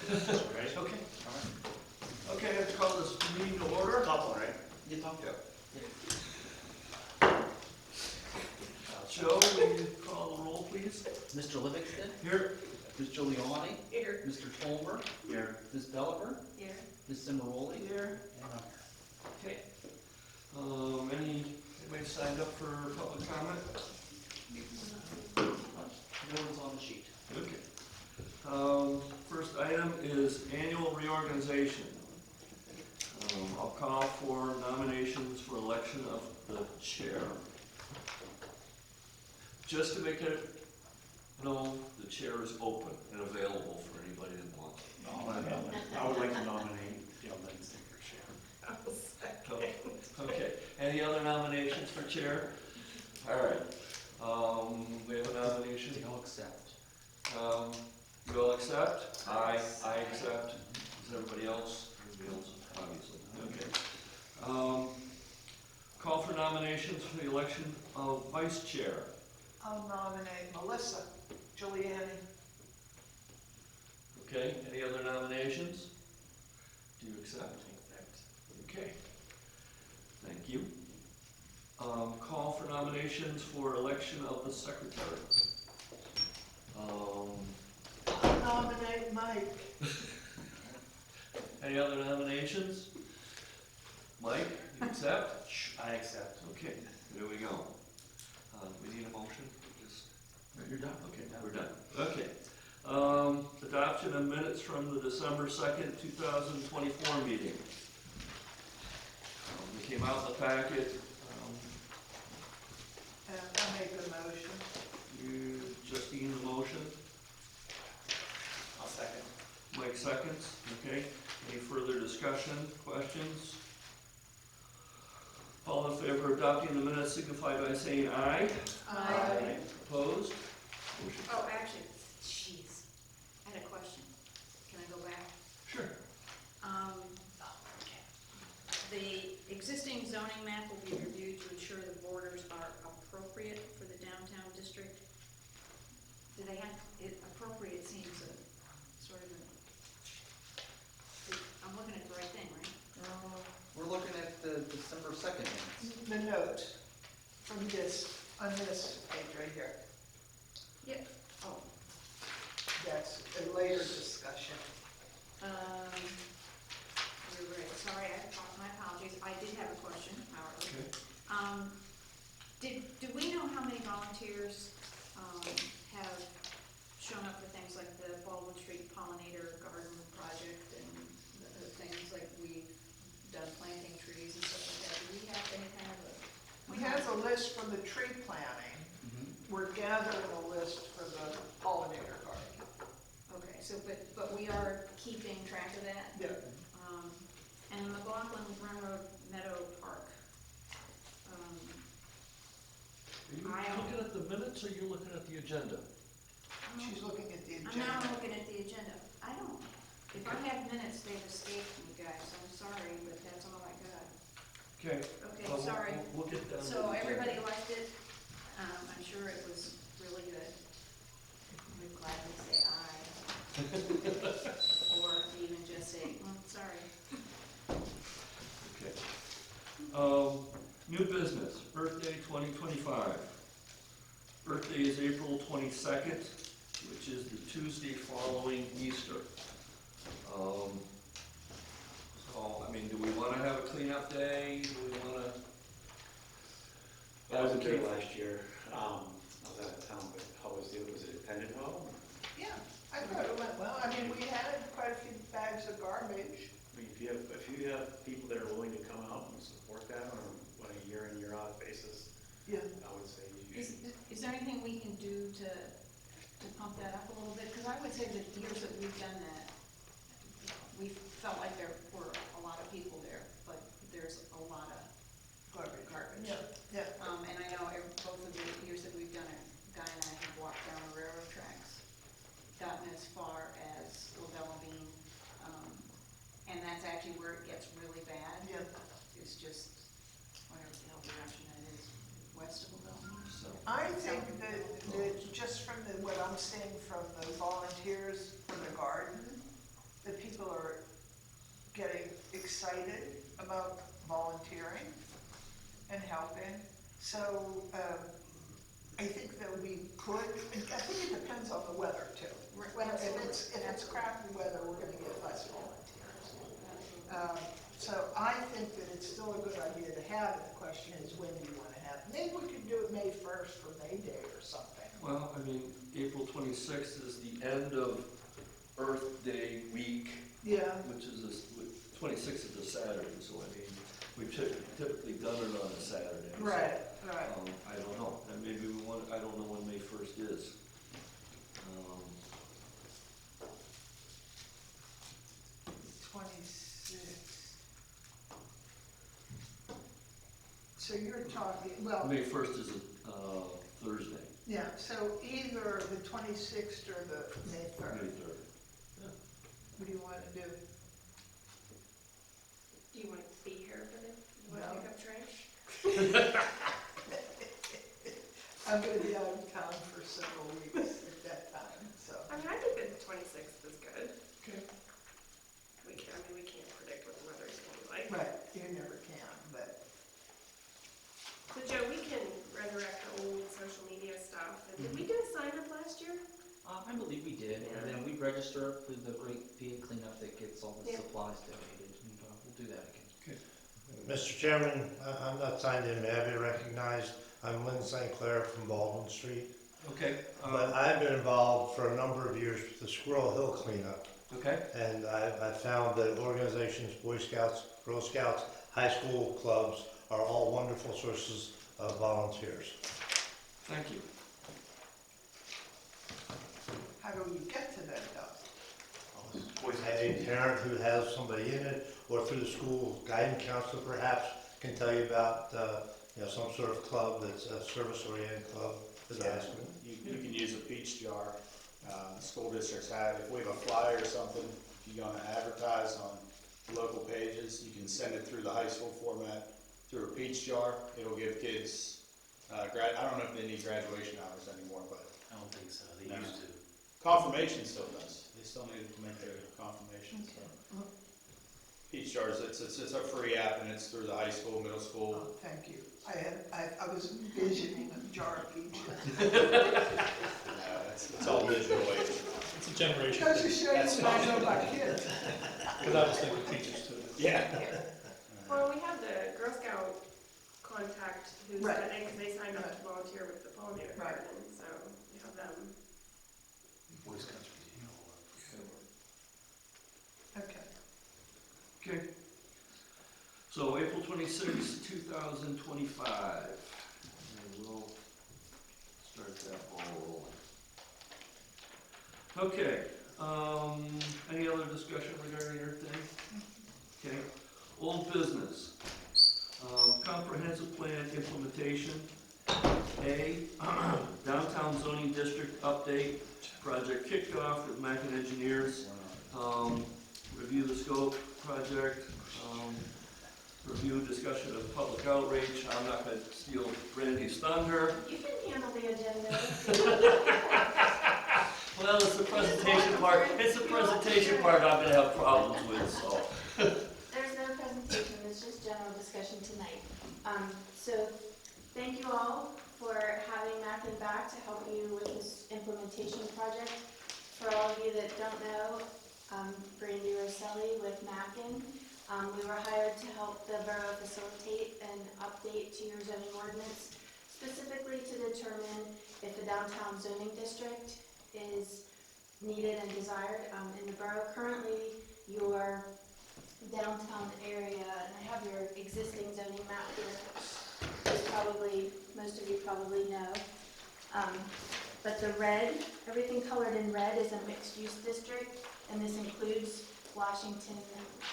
Right? Okay, all right. Okay, let's call this meeting to order. Top one, right? You talk. Joe, will you call the roll, please? Mr. Livingston, Here. Ms. Giuliani, Here. Mr. Tolmer, Here. Ms. Belliver, Here. Ms. Cimaroli, Here. and I'm here. Okay. Anybody signed up for public comment? No one's on the sheet. Okay. First item is annual reorganization. I'll call for nominations for election of the chair. Just to make it known, the chair is open and available for anybody that wants it. I would like to nominate Gail Livingston for chair. Okay, any other nominations for chair? All right, we have a nomination. I'll accept. You all accept? I accept. Is everybody else? Everybody else, obviously. Okay. Call for nominations for the election of vice chair. I'll nominate Melissa Giuliani. Okay, any other nominations? Do you accept? Okay, thank you. Call for nominations for election of the secretary. I'll nominate Mike. Any other nominations? Mike, you accept? I accept. Okay, there we go. We need a motion? Just, You're done. okay, we're done. Okay. Adoption of minutes from the December 2nd, 2024 meeting. They came out in the packet. And I make the motion. Justine, the motion. I'll second. Mike seconds. Okay. Any further discussion, questions? All in favor of adopting the minutes signify by saying aye. Aye. Opposed? Motion. Oh, actually, jeez, I had a question. Can I go back? Sure. The existing zoning map will be reviewed to ensure the borders are appropriate for the downtown district. Do they have, appropriate seems a sort of I'm looking at the right thing, right? We're looking at the December 2nd minutes. The note from this, on this page right here. Yep. Oh, That's a later discussion. you're right, sorry, my apologies. I did have a question, however. Okay. Do we know how many volunteers have shown up for things like the Baldwin Street Pollinator Garden Project and the things like we've done planting trees and stuff like that? Do we have any kind of a? We have a list for the tree planting. We're gathering a list for the pollinator garden. Okay, so, but we are keeping track of that? Yeah. And McLaughlin Railroad Meadow Park. Are you looking at the minutes or are you looking at the agenda? She's looking at the I'm agenda. now looking at the agenda. If I have minutes, they've escaped me, guys. I'm sorry, but that's all I got. Okay. Okay, Well, sorry. We'll get down to So the everybody agenda. liked it. I'm sure it was really good. We'd gladly say aye. Or even just say, sorry. Okay. New business, birthday 2025. Birthday is April 22nd, which is the Tuesday following Easter. So, I mean, do we want to have a cleanup day? Do we want to? That was great last year. I was out of town, but how was it? Was it ended well? Yeah, I thought it went well. I mean, we had quite a few bags of garbage. I mean, if you have people that are willing to come out and support that on a year in, year out basis, Yeah. I would say you should. Is there anything we can do to pump that up a little bit? Because I would say the years that we've done that, we felt like there were a lot of people there, but there's a lot of Garbage. garbage. Yeah, yeah. And I know both of the years that we've done it, Guy and I have walked down the railroad tracks, gotten as far as LaBella Bean, and that's actually where it gets really bad. Yeah. It's just whatever the hell direction that is, west of LaBella Bean. So, I think that just from what I'm seeing from the volunteers for the garden, that people are getting excited about volunteering and helping. So, I think that we could, I think it depends on the weather too. If it's crappy weather, we're gonna get less volunteers. So I think that it's still a good idea to have it. The question is, when do you wanna have it? Maybe we could do it May 1st for May Day or something. Well, I mean, April 26th is the end of Earth Day week, Yeah, which is, 26th is a Saturday, so I mean, we've typically done it on a Saturday. so, right. I don't know, and maybe we want, I don't know when May 1st is. 26. So you're talking, well, May 1st is a Thursday, yeah, so either the 26th or the May May 3rd. 3rd. What do you want to do? Do you want to be here for the, you want No. to pick up trash? I'm gonna be out of town for several weeks at that time, so. I mean, I think that the 26th is good. Okay. We can't predict what the weather's going to be like. Right, you never can, but, So Joe, we can resurrect the old social media stuff. And did we do a sign up last year? I believe we did, Yeah. and then we register for the great PA cleanup that gets all the Yeah. supplies donated, and we'll do that again. Mr. Chairman, I'm not signed in, may I be recognized? I'm Lynn St. Clair from Baldwin Street. Okay, But I've been involved for a number of years with the Squirrel Hill cleanup. okay, And I found that organizations, Boy Scouts, Girl Scouts, high school clubs are all wonderful sources of volunteers. thank you. how do you get to that though? A parent who has somebody in it, or through the school guidance counselor perhaps, can tell you about, some sort of club that's a service-oriented club at the high school. You can use a peach jar. School districts have, if we have a flyer or something, if you're gonna advertise on local pages, you can send it through the high school format, through a peach jar. It'll give kids, I don't know if they need graduation hours anymore, but I don't think so, they No. used to. confirmation still does. They still need to make their confirmation, so. Peach jars, it's a free app and it's through the high school, middle school. Oh, thank you. I was envisioning a jar of peaches. It's all digital age. It's a generation Goes to thing, show That's you what I know about kids. because I was thinking teachers too. Yeah. Well, we have the Girl Scout contact who Right. said, because they signed up to volunteer with the pollinator Right. garden, so we have them. Boy Scouts were, for sure. Okay. Okay. So April 26, 2025, and we'll start that ball rolling. Okay, any other discussion regarding your thing? Okay, old business, comprehensive plan implementation. A, downtown zoning district update, project kicked off with Mackin Engineers. Review the scope, project, review discussion of public outreach. I'm not gonna steal Randy's thunder. You can handle the agenda. Well, it's the presentation part, it's the presentation part I'm gonna have problems with, so. There's no presentation, it's just general discussion tonight. So thank you all for having Mackin back to help you with this implementation project. For all of you that don't know, Brandy Rosselli with Mackin. We were hired to help the borough facilitate an update to your zoning ordinance, specifically to determine if a downtown zoning district is needed and desired in the borough. Currently, your downtown area, and I have your existing zoning map here, is probably, most of you probably know. But the red, everything colored in red is a mixed-use district, and this includes Washington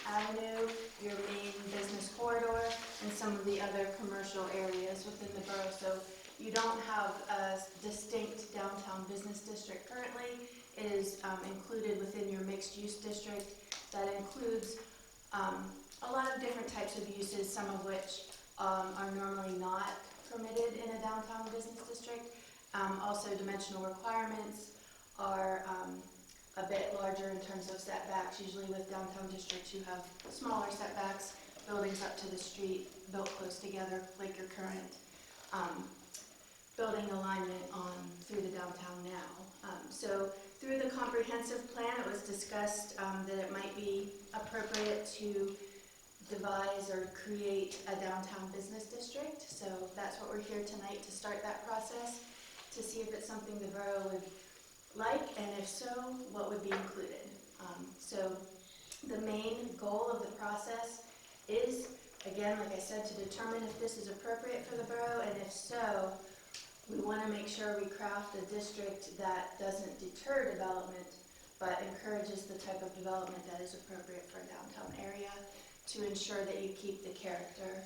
Avenue, your main business corridor, and some of the other commercial areas within the borough. So you don't have a distinct downtown business district currently. It is included within your mixed-use district. That includes a lot of different types of uses, some of which are normally not permitted in a downtown business district. Also, dimensional requirements are a bit larger in terms of setbacks. Usually with downtown districts, you have smaller setbacks, buildings up to the street, built close together, like your current building alignment on through the downtown now. So through the comprehensive plan, it was discussed that it might be appropriate to devise or create a downtown business district. So that's what we're here tonight, to start that process, to see if it's something the borough would like, and if so, what would be included. So the main goal of the process is, again, like I said, to determine if this is appropriate for the borough, and if so, we want to make sure we craft a district that doesn't deter development, but encourages the type of development that is appropriate for a downtown area, to ensure that you keep the character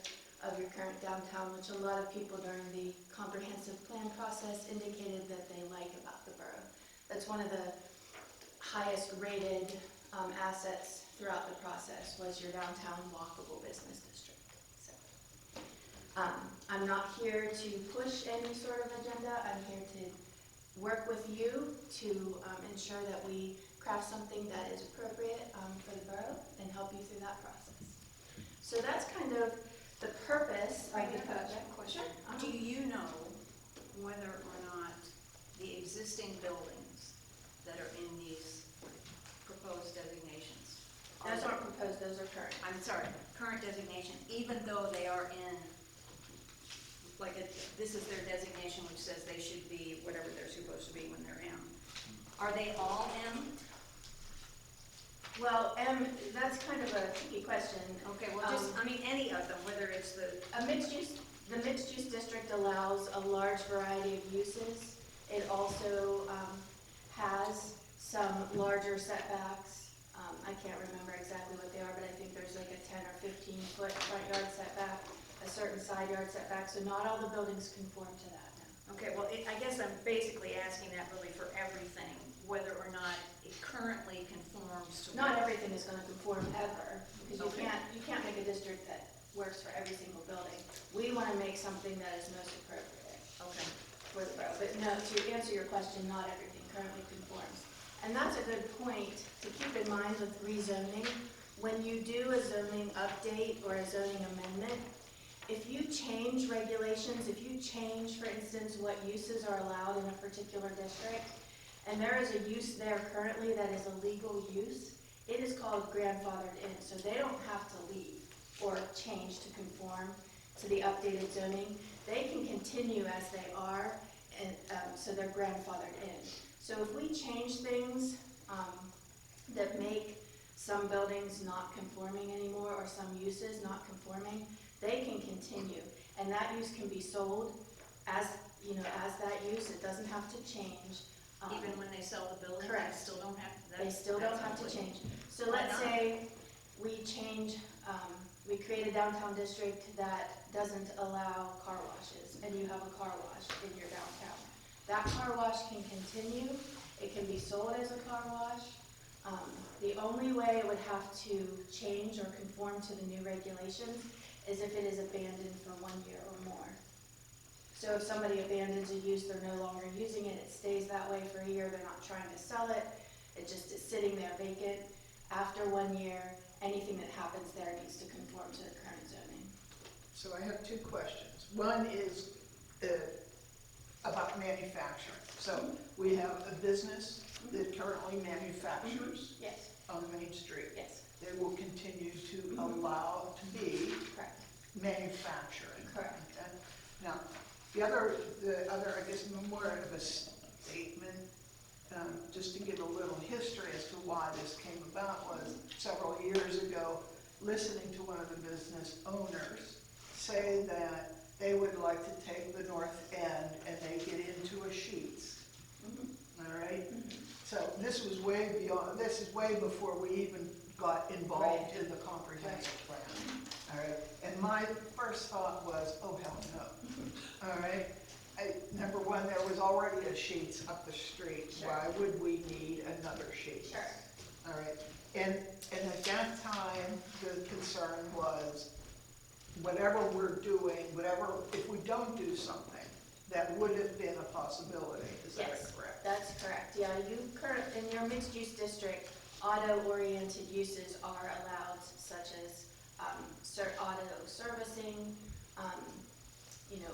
of your current downtown, which a lot of people during the comprehensive plan process indicated that they like about the borough. That's one of the highest rated assets throughout the process, was your downtown walkable business district. So, I'm not here to push any sort of agenda. I'm here to work with you to ensure that we craft something that is appropriate for the borough and help you through that process. So that's kind of the purpose of the project. Question. Sure. Do you know whether or not the existing buildings that are in these proposed designations Those aren't proposed, those are current. I'm sorry, current designation, even though they are in, this is their designation, which says they should be whatever they're supposed to be when they're M. Are they all M? Well, that's kind of a tricky question. Okay, well, any of them, whether it's the, The mixed use district allows a large variety of uses. It also has some larger setbacks. I can't remember exactly what they are, but I think there's like a 10 or 15 foot front yard setback, a certain side yard setback, so not all the buildings conform to that now. okay, well, I guess I'm basically asking that really for everything, whether or not it currently conforms to. Not everything is gonna conform ever, because Okay. you can't make a district that works for every single building. We wanna make something that is most appropriate Okay. for the borough. But no, to answer your question, not everything currently conforms. And that's a good point to keep in mind with rezoning. When you do a zoning update or a zoning amendment, if you change regulations, if you change, for instance, what uses are allowed in a particular district, and there is a use there currently that is a legal use, it is called grandfathered in. So they don't have to leave or change to conform to the updated zoning. They can continue as they are, and so they're grandfathered in. So if we change things that make some buildings not conforming anymore, or some uses not conforming, they can continue. And that use can be sold as that use. It doesn't have to change. Even when they sell the building, Correct. they still don't have, They still don't have to change. So Why let's not? say we change, we create a downtown district that doesn't allow car washes, and you have a car wash in your downtown. That car wash can continue, it can be sold as a car wash. The only way it would have to change or conform to the new regulations is if it is abandoned for 1 year or more. So if somebody abandons a use, they're no longer using it, it stays that way for a year, they're not trying to sell it, it just is sitting there vacant. After 1 year, anything that happens there needs to conform to the current zoning. So I have two questions. One is about manufacturing. So we have a business that currently manufactures Yes, on Main Street. yes, They will continue to allow to be correct, manufacturing. correct. Okay? Now, the other, I guess, more of a statement, just to give a little history as to why this came about, was several years ago, listening to one of the business owners say that they would like to take the north end and make it into a Sheetz. All right? So this was way beyond, this is way before we even got involved in the comprehensive plan. All right? And my first thought was, oh, hell no. All right? Number one, there was already a Sheetz up the street. Sure. Why would we need another Sheetz? Sure. All right? And at that time, the concern was, whatever we're doing, if we don't do something, that would have been a possibility, is that Yes. correct? That's correct, yeah, in your mixed-use district, auto-oriented uses are allowed, such as, auto servicing,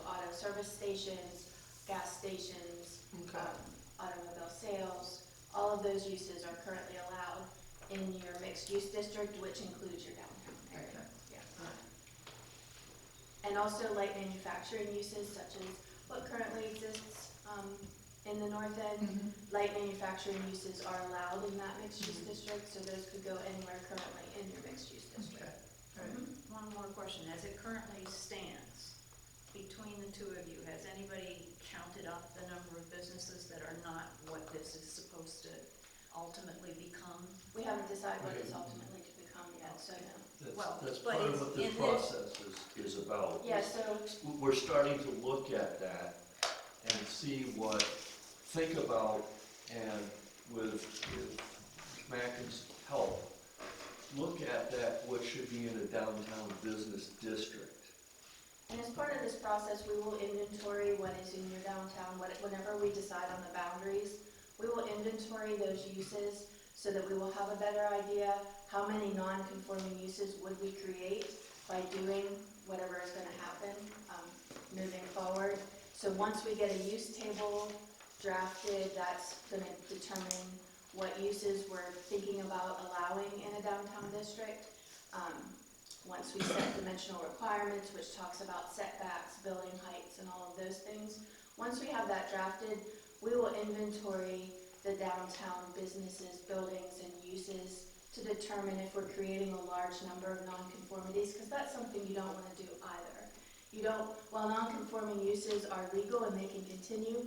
auto service stations, gas stations, Okay. automobile sales, all of those uses are currently allowed in your mixed-use district, which includes your downtown area. Okay. Yeah. And also light manufacturing uses such as what currently exists in the north end. Mhm. Light manufacturing uses are allowed in that mixed-use district, so those could go anywhere currently in your mixed-use district. Okay. Right. Mhm. One more question, as it currently stands, between the two of you, has anybody counted up the number of businesses that are not what this is supposed to ultimately become? We haven't decided what it's ultimately to become yet, so no. Well, That's but part of it's what the in this- process is about. Yeah, so, We're starting to look at that and see think about, and with Mackin's help, look at that, what should be in a downtown business district. and as part of this process, we will inventory what is in your downtown, whenever we decide on the boundaries, we will inventory those uses so that we will have a better idea how many non-conforming uses would we create by doing whatever is gonna happen, moving forward. So once we get a use table drafted, that's gonna determine what uses we're thinking about allowing in a downtown district. Once we set dimensional requirements, which talks about setbacks, building heights, and all of those things, once we have that drafted, we will inventory the downtown businesses, buildings, and uses to determine if we're creating a large number of nonconformities, because that's something you don't want to do either. While nonconforming uses are legal and they can continue,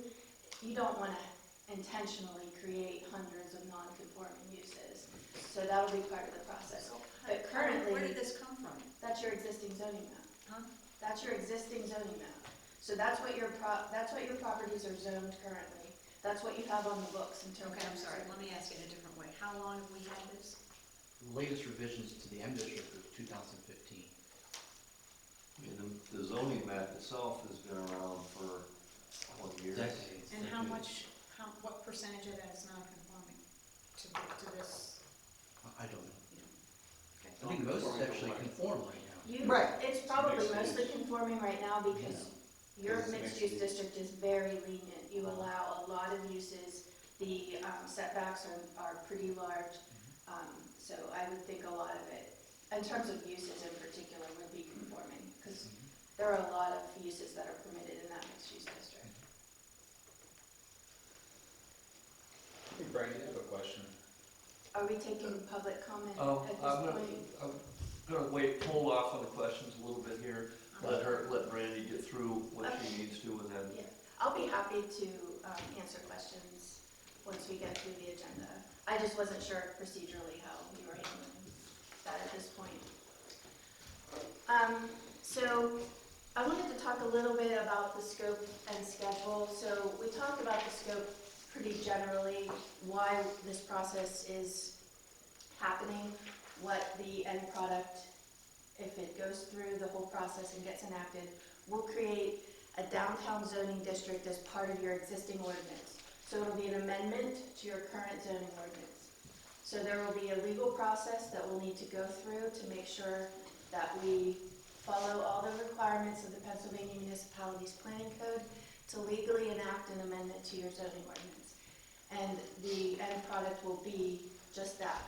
you don't want to intentionally create hundreds of nonconforming uses. So that'll be part of the process. But currently, Where did this come from? that's your existing zoning map. Huh? That's your existing zoning map. So that's what your properties are zoned currently. That's what you have on the books in terms of. Okay, I'm sorry, let me ask it a different way. How long have we had this? The latest revisions to the M district was 2015. I mean, the zoning map itself has been around for 20 years. Decades. And what percentage of that is non-conforming to this? I don't know. Okay. I think most is actually conform right now. Right. It's probably Mixed mostly use. conforming right now because your Because it's mixed mixed use use. district is very lenient. You allow a lot of uses. The setbacks are pretty large. So I would think a lot of it, in terms of uses in particular, would be conforming because there are a lot of uses that are permitted in that mixed use district. Hey, Brandon, I have a question. Are we taking public comment I'm at this gonna, point? I'm gonna hold off on the questions a little bit here. Let Brandy get through what she needs to, and then. Yeah, I'll be happy to answer questions once we get through the agenda. I just wasn't sure procedurally how you were handling that at this point. So I wanted to talk a little bit about the scope and schedule. So we talked about the scope pretty generally, why this process is happening, what the end product, if it goes through the whole process and gets enacted, will create a downtown zoning district as part of your existing ordinance. So it'll be an amendment to your current zoning ordinance. So there will be a legal process that we'll need to go through to make sure that we follow all the requirements of the Pennsylvania Municipalities Planning Code to legally enact an amendment to your zoning ordinance. And the end product will be just that.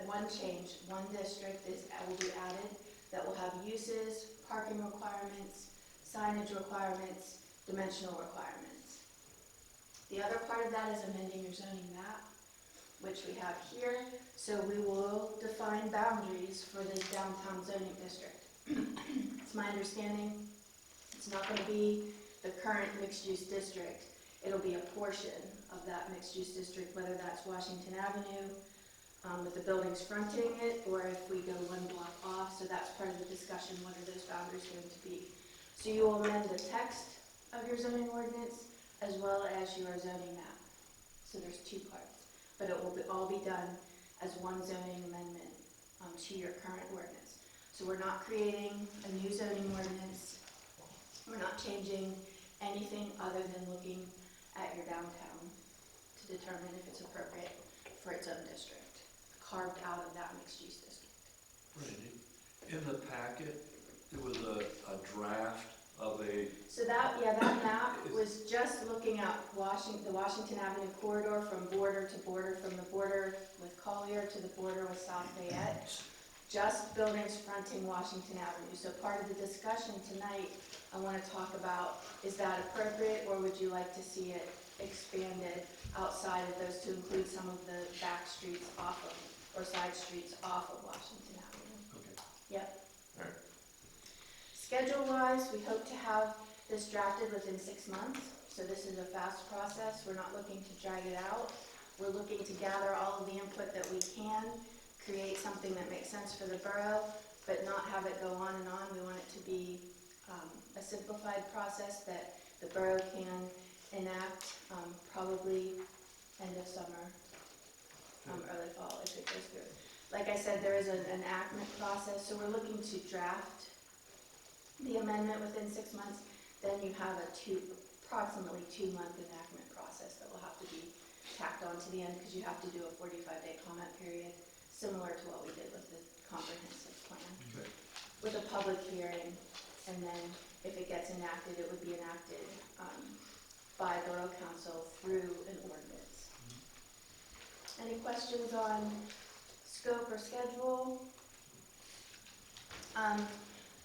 One change, one district will be added that will have uses, parking requirements, signage requirements, dimensional requirements. The other part of that is amending your zoning map, which we have here. So we will define boundaries for this downtown zoning district. It's my understanding it's not going to be the current mixed-use district. It'll be a portion of that mixed-use district, whether that's Washington Avenue, with the buildings fronting it, or if we go one block off. So that's part of the discussion, what are those boundaries going to be? So you will amend the text of your zoning ordinance as well as your zoning map. So there's two parts, but it will all be done as one zoning amendment to your current ordinance. So we're not creating a new zoning ordinance. We're not changing anything other than looking at your downtown to determine if it's appropriate for its own district, carved out of that mixed-use district. Randy, in the packet, there was a draft of a, So that map was just looking at the Washington Avenue corridor from border to border, from the border with Collier to the border with South Fayette, just buildings fronting Washington Avenue. So part of the discussion tonight, I want to talk about, is that appropriate, or would you like to see it expanded outside of those to include some of the back streets off of, or side streets off of Washington Avenue? okay, Yep. all right. Schedule-wise, we hope to have this drafted within 6 months, so this is a fast process. We're not looking to drag it out. We're looking to gather all of the input that we can, create something that makes sense for the borough, but not have it go on and on. We want it to be a simplified process that the borough can enact, probably end of summer, early fall, if it goes through. Like I said, there is an enactment process, so we're looking to draft the amendment within 6 months. Then you have approximately 2-month enactment process that will have to be tacked on to the end, because you have to do a 45-day comment period, similar to what we did with the comprehensive plan, Okay. with a public hearing, and then if it gets enacted, it would be enacted by Borough Council through an ordinance. Any questions on scope or schedule?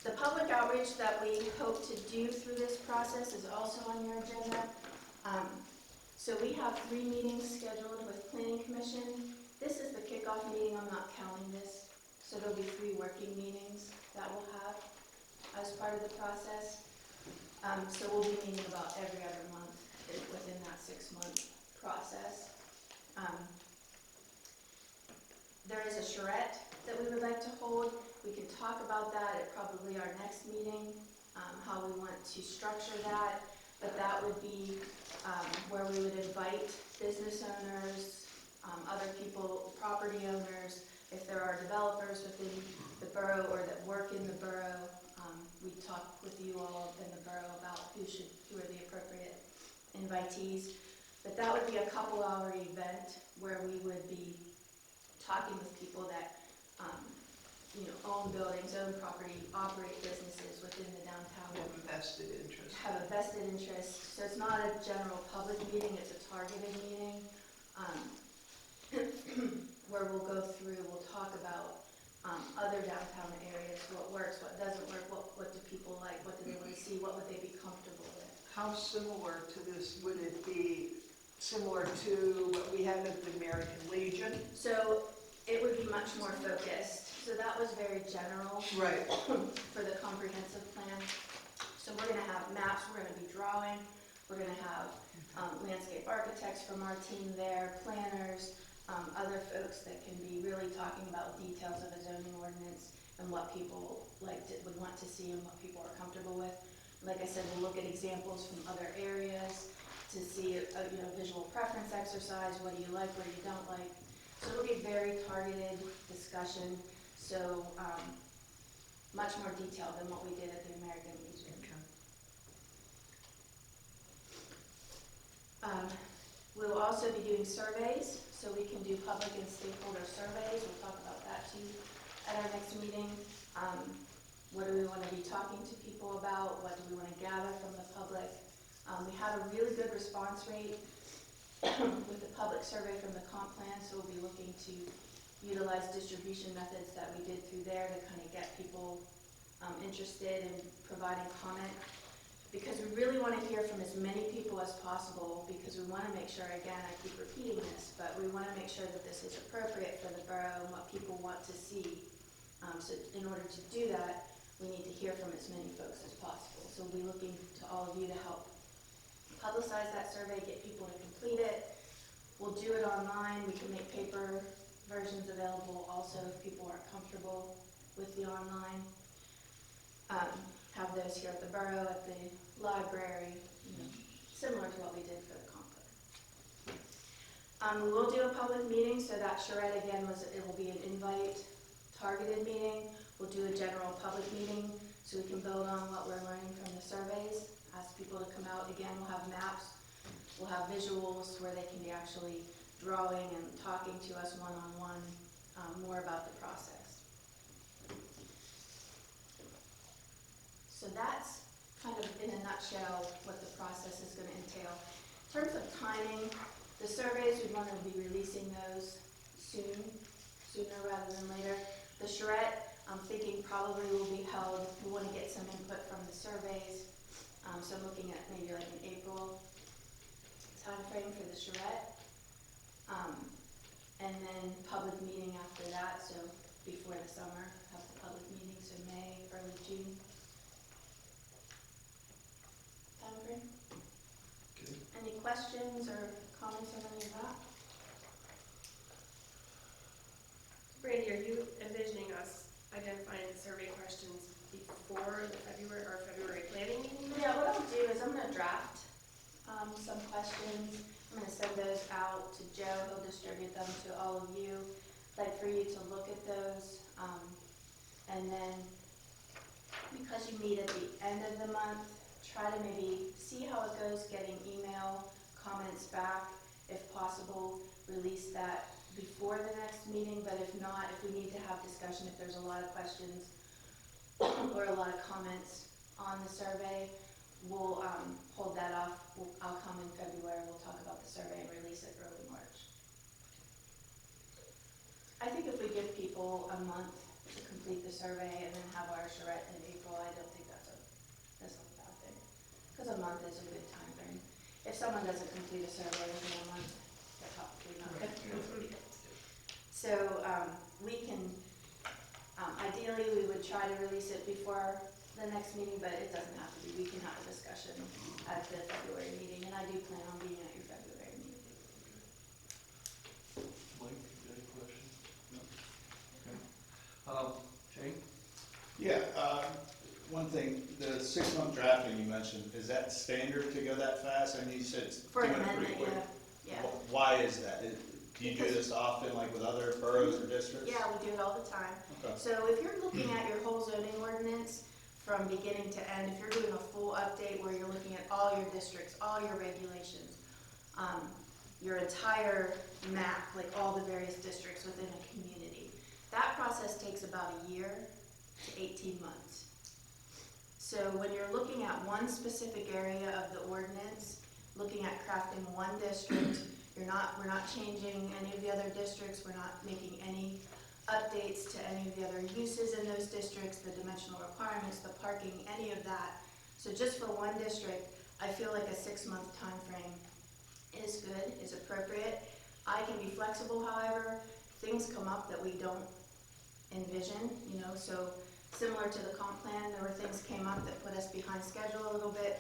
The public outreach that we hope to do through this process is also on your agenda. So we have 3 meetings scheduled with Planning Commission. This is the kickoff meeting, I'm not counting this. So there'll be 3 working meetings that we'll have as part of the process. So we'll be meeting about every other month within that 6-month process. There is a charrette that we would like to hold. We can talk about that at probably our next meeting, how we want to structure that. But that would be where we would invite business owners, other people, property owners, if there are developers within the borough or that work in the borough. We talk with you all in the borough about who are the appropriate invitees. But that would be a couple-hour event where we would be talking with people that own buildings, own property, operate businesses within the downtown. Have a vested interest. Have a vested interest. So it's not a general public meeting, it's a targeted meeting where we'll go through, we'll talk about other downtown areas, what works, what doesn't work, what do people like, what do they want to see, what would they be comfortable with. How similar to this would it be? Similar to what we had at the American Legion? So it would be much more focused. So that was very general Right. for the comprehensive plan. So we're going to have maps, we're going to be drawing, we're going to have landscape architects from our team there, planners, other folks that can be really talking about details of a zoning ordinance and what people would want to see and what people are comfortable with. Like I said, we'll look at examples from other areas to see a visual preference exercise. What do you like, what do you don't like? So it'll be very targeted discussion. So much more detailed than what we did at the American Legion. We'll also be doing surveys, so we can do public and stakeholder surveys. We'll talk about that too at our next meeting. What do we want to be talking to people about? What do we want to gather from the public? We had a really good response rate with the public survey from the comp plan, so we'll be looking to utilize distribution methods that we did through there to kind of get people interested in providing comment. Because we really want to hear from as many people as possible, because we want to make sure, again, I keep repeating this, but we want to make sure that this is appropriate for the borough and what people want to see. So in order to do that, we need to hear from as many folks as possible. So we'll be looking to all of you to help publicize that survey, get people to complete it. We'll do it online. We can make paper versions available also if people aren't comfortable with the online. Have those here at the borough, at the library, similar to what we did for the comp plan. We will do a public meeting, so that charrette again it will be an invite targeted meeting. We'll do a general public meeting so we can build on what we're learning from the surveys ask people to come out. Again, we'll have maps, we'll have visuals where they can be actually drawing and talking to us one-on-one, more about the process. So that's kind of in a nutshell what the process is going to entail. In terms of timing, the surveys, we want to be releasing those sooner rather than later. The charrette, I'm thinking probably will be held, we want to get some input from the surveys. So I'm looking at maybe like an April timeframe for the charrette. And then public meeting after that, so before the summer, have the public meeting, so May, early June. Timeframe? Okay. Any questions or comments on any of that? Brandy, are you envisioning us identifying the survey questions before the February planning meeting? Yeah, what I'll do is I'm gonna draft some questions. I'm gonna send those out to Joe. He'll distribute them to all of you. I'd like for you to look at those. And then, because you meet at the end of the month, try to maybe see how it goes, getting email comments back. If possible, release that before the next meeting, but if not, if we need to have discussion, if there's a lot of questions or a lot of comments on the survey, we'll hold that off. I'll come in February, we'll talk about the survey and release it early March. I think if we give people a month to complete the survey and then have our charrette in April, I don't think that's a bad thing. Because a month is a good time frame. If someone doesn't complete a survey within a month, they're probably not going to complete it. So we can, ideally we would try to release it before the next meeting, but it doesn't have to be. We can have a discussion at the February meeting, and I do plan on being at your February meeting. Mike, you got any questions? No? Okay. Jane? Yeah, one thing, the 6-month drafting you mentioned, is that standard to go that fast? I mean, you said it's For doing an it pretty amendment, quick. yeah. Why is that? Do you do this often, like with other boroughs or districts? Yeah, we do it all the time. Okay. So if you're looking at your whole zoning ordinance from beginning to end, if you're doing a full update where you're looking at all your districts, all your regulations, your entire map, like all the various districts within a community, that process takes about a year to 18 months. So when you're looking at one specific area of the ordinance, looking at crafting one district, we're not changing any of the other districts, we're not making any updates to any of the other uses in those districts, the dimensional requirements, the parking, any of that. So just for one district, I feel like a 6-month time frame is good, is appropriate. I can be flexible, however, things come up that we don't envision, so similar to the comp plan, there were things came up that put us behind schedule a little bit.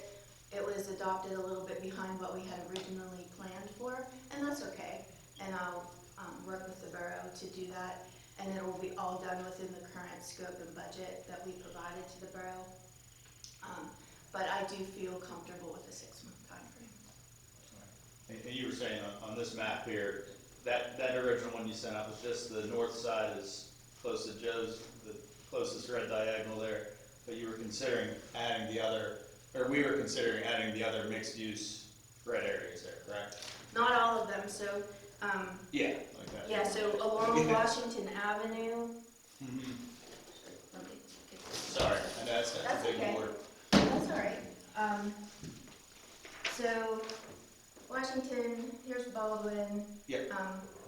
It was adopted a little bit behind what we had originally planned for, and that's okay. And I'll work with the borough to do that, and it will be all done within the current scope and budget that we provided to the borough. But I do feel comfortable with the 6-month time frame. And you were saying on this map here, that original one you sent out was just the north side is close to Joe's, the closest red diagonal there, but you were considering adding the other, or we were considering adding the other mixed-use red areas there, correct? Not all of them, so, Yeah, like that. yeah, so along Washington Avenue, Mhm. let me get this. Sorry, I know that's That's a big okay. word. That's all right. So Washington, here's Baldwin. Yep.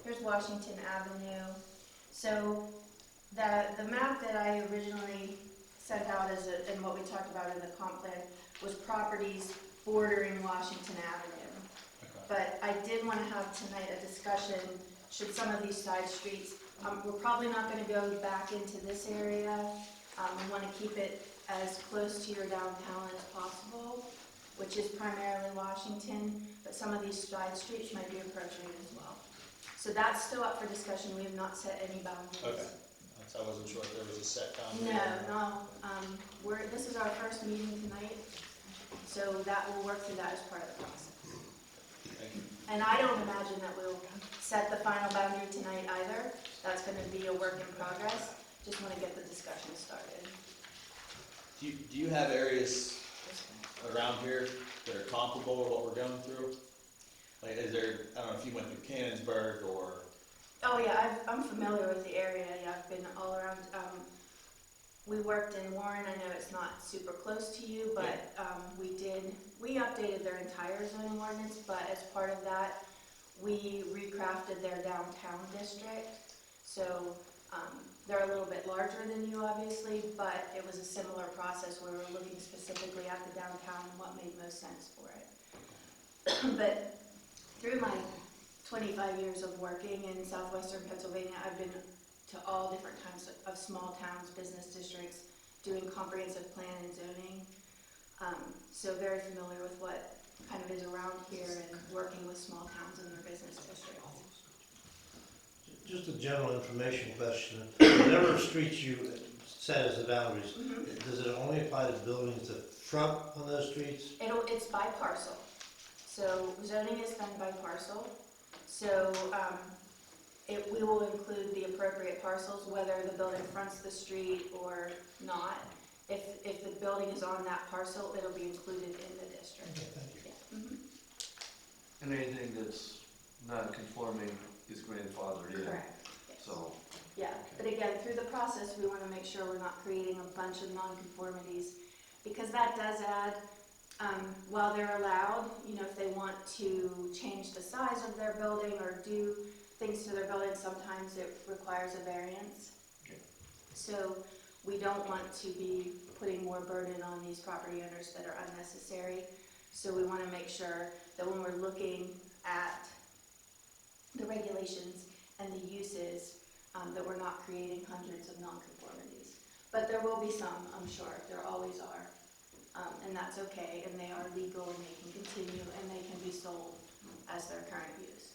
Here's Washington Avenue. So the map that I originally sent out and what we talked about in the comp plan was properties bordering Washington Avenue. Okay. But I did want to have tonight a discussion, should some of these side streets, we're probably not going to go back into this area. We want to keep it as close to your downtown as possible, which is primarily Washington, but some of these side streets might be approaching as well. So that's still up for discussion. We have not set any boundaries. Okay. I wasn't sure if there was a set boundary. No. This is our first meeting tonight, so that will work through that as part of the process. Thank you. And I don't imagine that we'll set the final boundary tonight either. That's going to be a work in progress. Just want to get the discussion started. Do you have areas around here that are comparable to what we're going through? Like, is there, I don't know if you went through Cannonsburg or, Oh yeah, I'm familiar with the area, yeah, I've been all around. We worked in Warren, I know it's not super close to you, but we updated their entire zoning ordinance, but as part of that, we recrafted their downtown district. So they're a little bit larger than you obviously, but it was a similar process where we were looking specifically at the downtown and what made most sense for it. But through my 25 years of working in southwestern Pennsylvania, I've been to all different kinds of small towns, business districts, doing comprehensive plan and zoning. So very familiar with what kind of is around here and working with small towns and their business districts. Just a general information question. Whatever streets you set as the boundaries, does it only apply to buildings that front on those streets? It's by parcel. So zoning is done by parcel. So we will include the appropriate parcels, whether the building fronts the street or not. If the building is on that parcel, it'll be included in the district. Okay, thank you. Yeah. Mhm. And anything that's non-conforming is grandfathered in. Correct. Yes. So, Yeah, but again, through the process, we want to make sure we're not creating a bunch of nonconformities, because that does add, while they're allowed, if they want to change the size of their building or do things to their building, sometimes it requires a variance. Okay. So we don't want to be putting more burden on these property owners that are unnecessary. So we want to make sure that when we're looking at the regulations and the uses, that we're not creating hundreds of nonconformities. But there will be some, I'm sure, there always are. And that's okay, and they are legal, and they can continue, and they can be sold as their current use.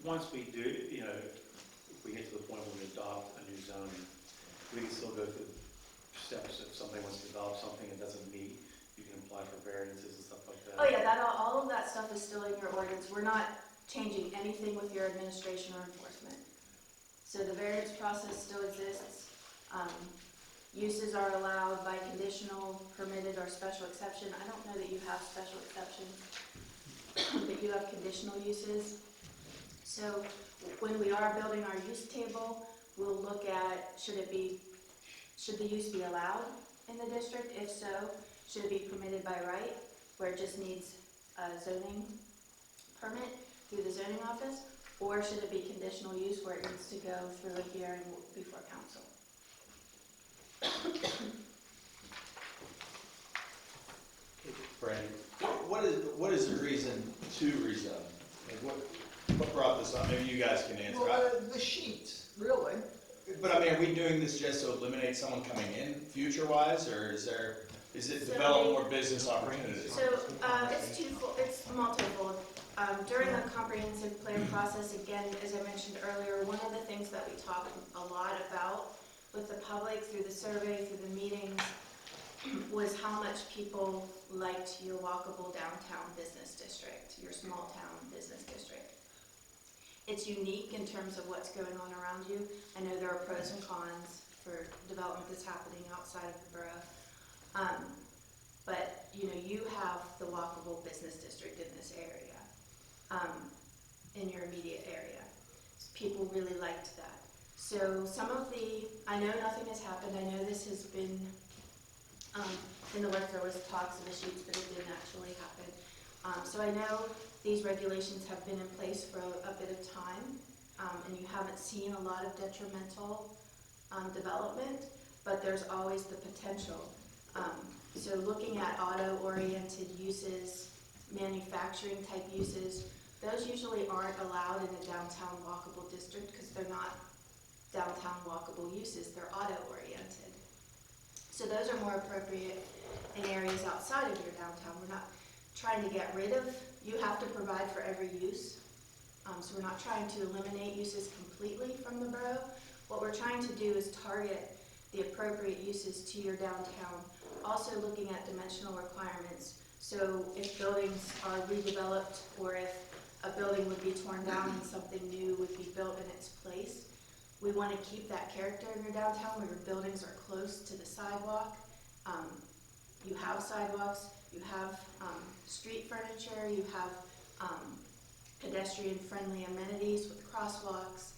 Once we do, if we get to the point where we adopt a new zone, we can still go through steps. If somebody wants to develop something that doesn't meet, you can apply for variances and stuff like that. Oh yeah, all of that stuff is still in your ordinance. We're not changing anything with your administration or enforcement. So the variance process still exists. Uses are allowed by conditional, permitted, or special exception. I don't know that you have special exceptions, but you have conditional uses. So when we are building our use table, we'll look at should the use be allowed in the district? If so, should it be permitted by right, where it just needs a zoning permit through the zoning office? Or should it be conditional use where it needs to go through a hearing before council? Brandon, what is the reason to rezone? Like what brought this up? Maybe you guys can answer. Well, the sheets, really. But I mean, are we doing this just to eliminate someone coming in future-wise, or is it develop more business opportunities? So it's twofold, it's multifold. During the comprehensive plan process, again, as I mentioned earlier, one of the things that we talk a lot about with the public through the survey, through the meetings, was how much people liked your walkable downtown business district, your small town business district. It's unique in terms of what's going on around you. I know there are pros and cons for development that's happening outside of the borough. But you have the walkable business district in this area, in your immediate area. People really liked that. So I know nothing has happened. I know this has been, in the work there was talks of the sheets, but it didn't actually happen. So I know these regulations have been in place for a bit of time, and you haven't seen a lot of detrimental development, but there's always the potential. So looking at auto-oriented uses, manufacturing type uses, those usually aren't allowed in a downtown walkable district because they're not downtown walkable uses, they're auto-oriented. So those are more appropriate in areas outside of your downtown. We're not trying to get rid of, you have to provide for every use. So we're not trying to eliminate uses completely from the borough. What we're trying to do is target the appropriate uses to your downtown. Also looking at dimensional requirements. So if buildings are redeveloped or if a building would be torn down and something new would be built in its place, we want to keep that character in your downtown where your buildings are close to the sidewalk. you have sidewalks, you have street furniture, you have pedestrian-friendly amenities with crosswalks.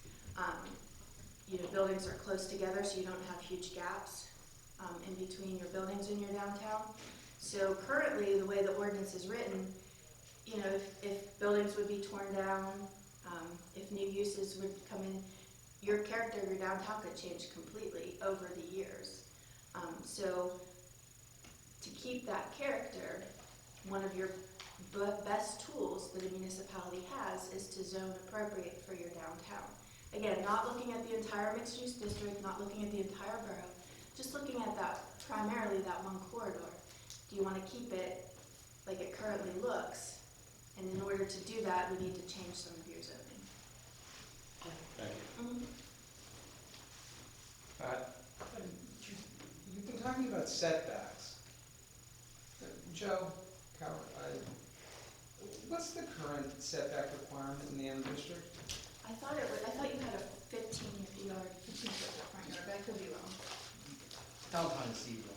Buildings are close together, so you don't have huge gaps in between your buildings in your downtown. So currently, the way the ordinance is written, if buildings would be torn down, if new uses would come in, your character of your downtown could change completely over the years. So to keep that character, one of your best tools that a municipality has is to zone appropriate for your downtown. Again, not looking at the entire mixed-use district, not looking at the entire borough, just looking at primarily that one corridor. Do you want to keep it like it currently looks? And in order to do that, we need to change some of your zoning. Thank you. Mhm. You've been talking about setbacks. Joe, Carol, what's the current setback requirement in the M district? I thought you had a 15-foot requirement, but I could be wrong. Downtown zero.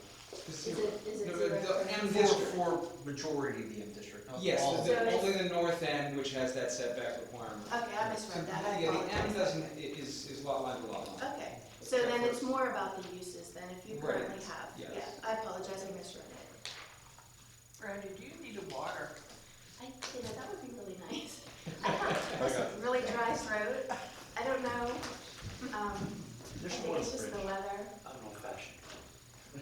Is it The zero? M district. For majority of the M district, not Yes, all. only the north end, which has that setback requirement. Okay, I misread that, I Yeah, the M apologize. doesn't, is lot line to lot line. Okay, so then it's more about the uses than if you Right, currently have. yes. Yeah, I apologize, I misread it. Randy, do you need a water? That would be really nice. I have this really dry throat. I don't know. I think it's just the weather. I'm old fashioned.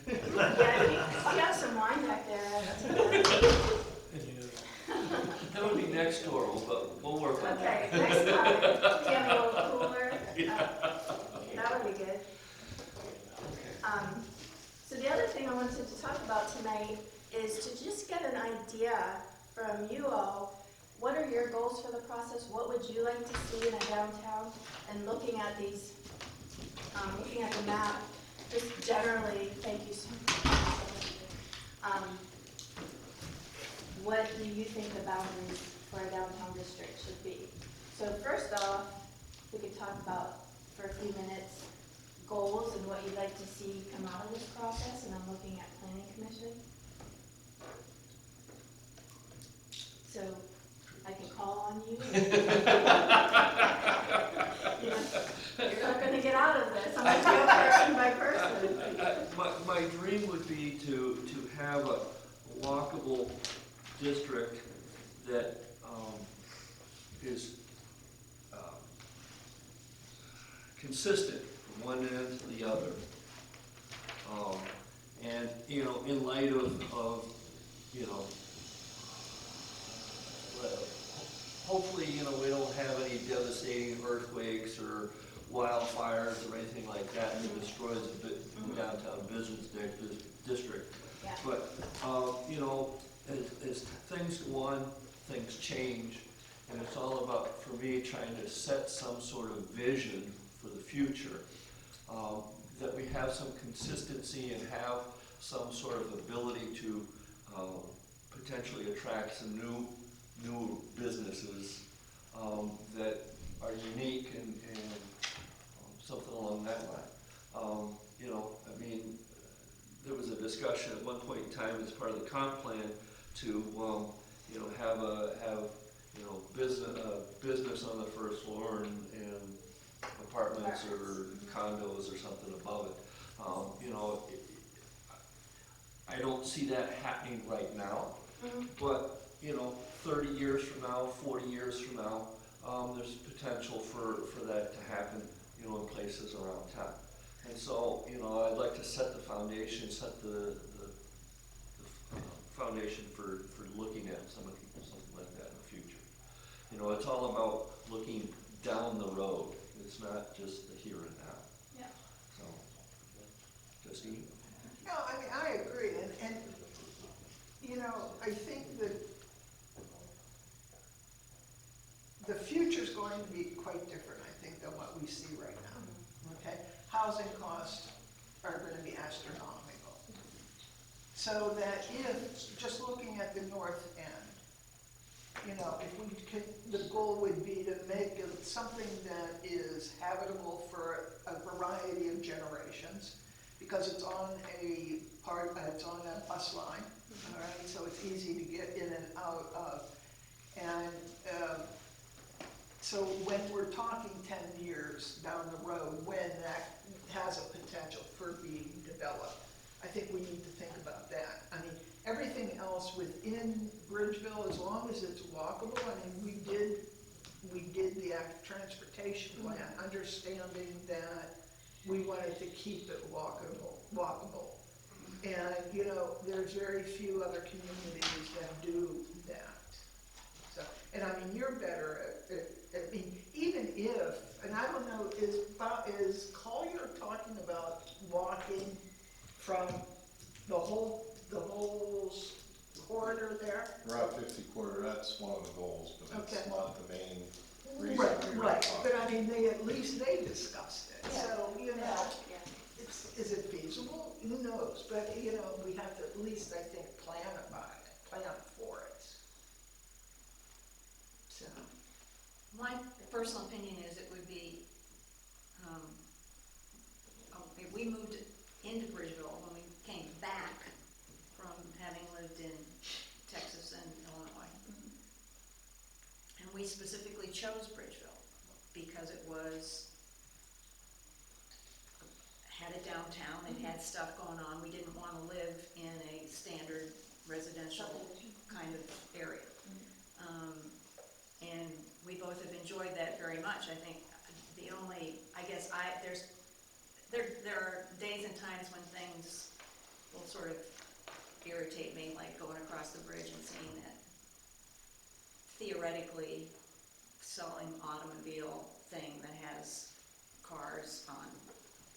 Yeah, you have some wine back there. I'll take that. That would be next door, but we'll work on that. Okay, next time, do you have a little cooler? That would be good. So the other thing I wanted to talk about tonight is to just get an idea from you all. What are your goals for the process? What would you like to see in a downtown? And looking at these, looking at the map, just generally, thank you so much. What do you think the boundaries for a downtown district should be? So first off, we could talk about, for a few minutes, goals and what you'd like to see come out of this process, and I'm looking at planning commission. So I can call on you. You're not gonna get out of this, I'm gonna go person by person. My dream would be to have a walkable district that is consistent from one end to the other. And, in light of hopefully, we don't have any devastating earthquakes or wildfires or anything like that that destroys the downtown business district. Yeah. But, as things go on, things change, and it's all about, for me, trying to set some sort of vision for the future, that we have some consistency and have some sort of ability to potentially attract some new businesses that are unique and something along that line. There was a discussion at one point in time as part of the comp plan to have business on the first floor and apartments or condos or something above it. I don't see that happening right now, but 30 years from now, 40 years from now, there's potential for that to happen, in places around town. And so, I'd like to set the foundation, foundation for looking at something like that in the future. It's all about looking down the road. It's not just the here and now. Yeah. So, Justine? No, I agree, and I think that the future's going to be quite different, I think, than what we see right now, okay? Housing costs are gonna be astronomical. So that if, just looking at the north end, if we could, the goal would be to make it something that is habitable for a variety of generations, because it's on a part it's on a bus line, all right, so it's easy to get in and out of. And, so when we're talking 10 years down the road, when that has a potential for being developed, I think we need to think about that. I mean, everything else within Bridgeville, as long as it's walkable, I mean, we did the active transportation plan, understanding that we wanted to keep it walkable. And, you know, there's very few other communities that do that. So, and I mean, you're better I mean, even if, and I don't know, is Collier talking about walking from the whole corridor there? Route 50 corridor, that's one of the goals, but it's Okay. not the main reason. Right, but I mean, at least they discussed it, Yeah. so, you know, Yeah. is it feasible? Who knows, but, you know, we have to at least, I think, plan for it. So, My personal opinion is it would be, if we moved into Bridgeville, when we came back from having lived in Texas and Illinois, and we specifically chose Bridgeville because it had a downtown, it had stuff going on, we didn't want to live in a standard residential kind of area. And we both have enjoyed that very much. I think the only, there are days and times when things will sort of irritate me, like going across the bridge and seeing that theoretically selling automobile thing that has cars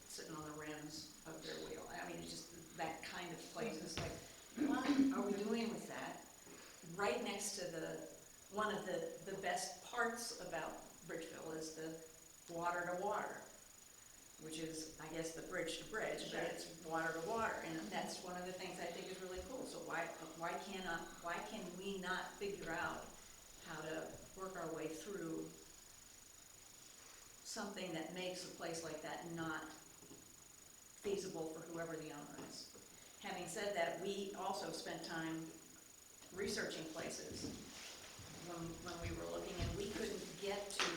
sitting on the rims of their wheel. I mean, it's just that kind of place. It's like, what are we doing with that? Right next to one of the best parts about Bridgeville is the water to water, which is, I guess, the bridge to bridge, but it's water to water, and that's one of the things I think is really cool. So why can we not figure out how to work our way through something that makes a place like that not feasible for whoever the owner is? Having said that, we also spent time researching places when we were looking, and we couldn't get to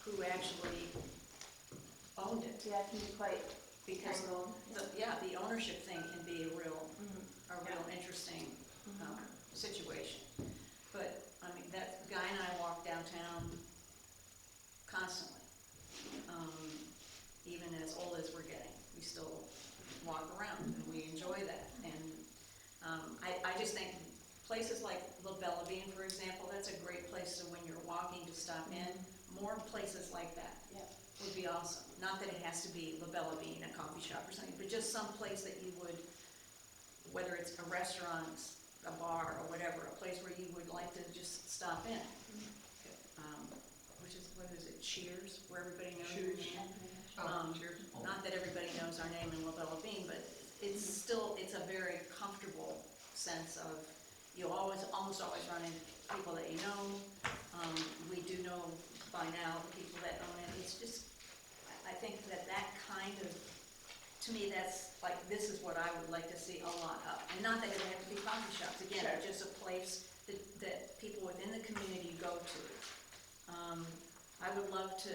who actually owned it. Yeah, it can be quite Because tangled. the ownership thing can be a real interesting situation. But, I mean, that guy and I walk downtown constantly. Even as old as we're getting, we still walk around and we enjoy that. And I just think places like La Bella Bean, for example, that's a great place to, when you're walking, to stop in. More places like that would be awesome. Not that it has to be La Bella Bean, a coffee shop or something, but just some place that you would, whether it's a restaurant, a bar, or whatever, a place where you would like to just stop in. Which is, what is it, Cheers, where everybody knows your name? Not that everybody knows our name in La Bella Bean, but it's still, it's a very comfortable sense of, you almost always run into people that you know. We do know by now the people that own it. It's just, I think that kind of, to me, that's like, this is what I would like to see a lot of. And not that it would have to be coffee shops, again, Sure. just a place that people within the community go to. I would love to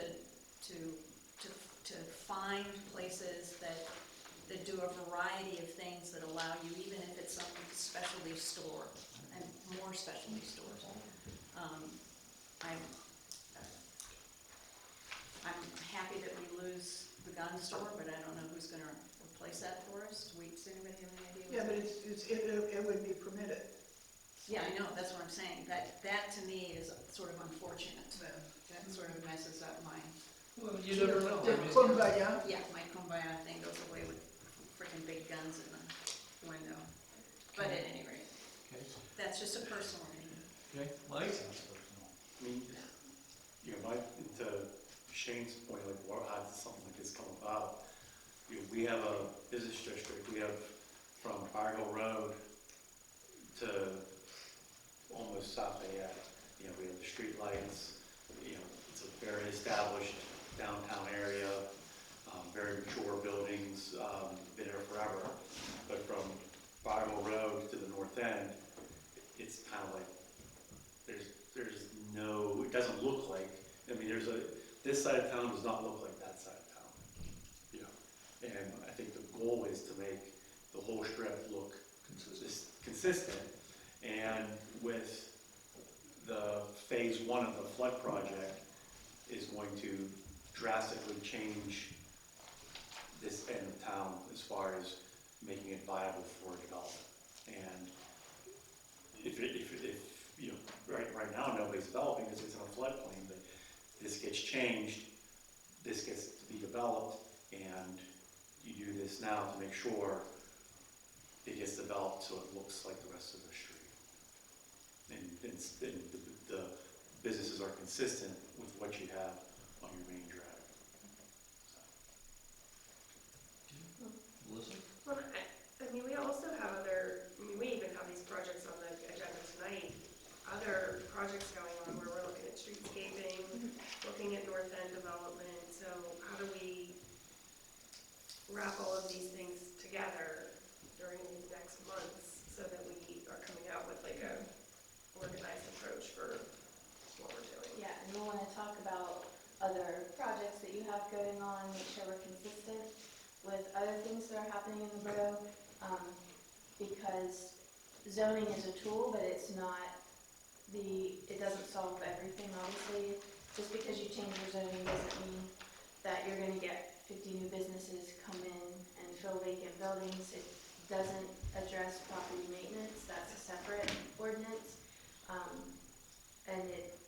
find places that do a variety of things that allow you, even if it's some specialty store, and more specialty stores. I'm happy that we lose the gun store, but I don't know who's gonna replace that for us. Does anybody have any idea? yeah, but it would be permitted. Yeah, I know, that's what I'm saying. That to me is sort of unfortunate. Yeah. That sort of messes up my, Well, you never know. The I mean, kumbaya. yeah, my kumbaya thing goes away with freaking big guns in the window. But at any rate, Okay, that's just a personal opinion. okay, Mike? I mean, you know, to Shane's point, like, how does something like this come about? You know, we have a business district, we have from Fire Hill Road to almost South Fayette. You know, we have the street lights, you know, it's a very established downtown area, very mature buildings, been there forever. But from end, it's kind of like, there's no, it doesn't look like, I mean, this side of town does not look like that side of town. You know, and I think the goal is to make the whole strip look consistent. And with the phase 1 of the flood project is going to drastically change this end of town as far as making it viable for development. And if you know, right now nobody's developing because it's in a floodplain, but this gets changed, this gets to be developed, and you do this now to make sure it gets developed so it looks like the rest of the street. And the businesses are consistent with what you have on your main drag. Melissa? Well, I mean, we also have we even have these projects on the agenda tonight, other projects going on where we're looking at streetscaping, looking at North End development, so how do we wrap all of these things together during these next months so that we are coming out with like a organized approach for what we're doing? Yeah, and we'll want to talk about other projects that you have going on, make sure we're consistent with other things that are happening in the borough, because zoning is a tool, but it doesn't solve everything, obviously. Just because you change your zoning doesn't mean that you're going to get 50 new businesses come in and fill vacant buildings. It doesn't address property maintenance, that's a separate ordinance. And it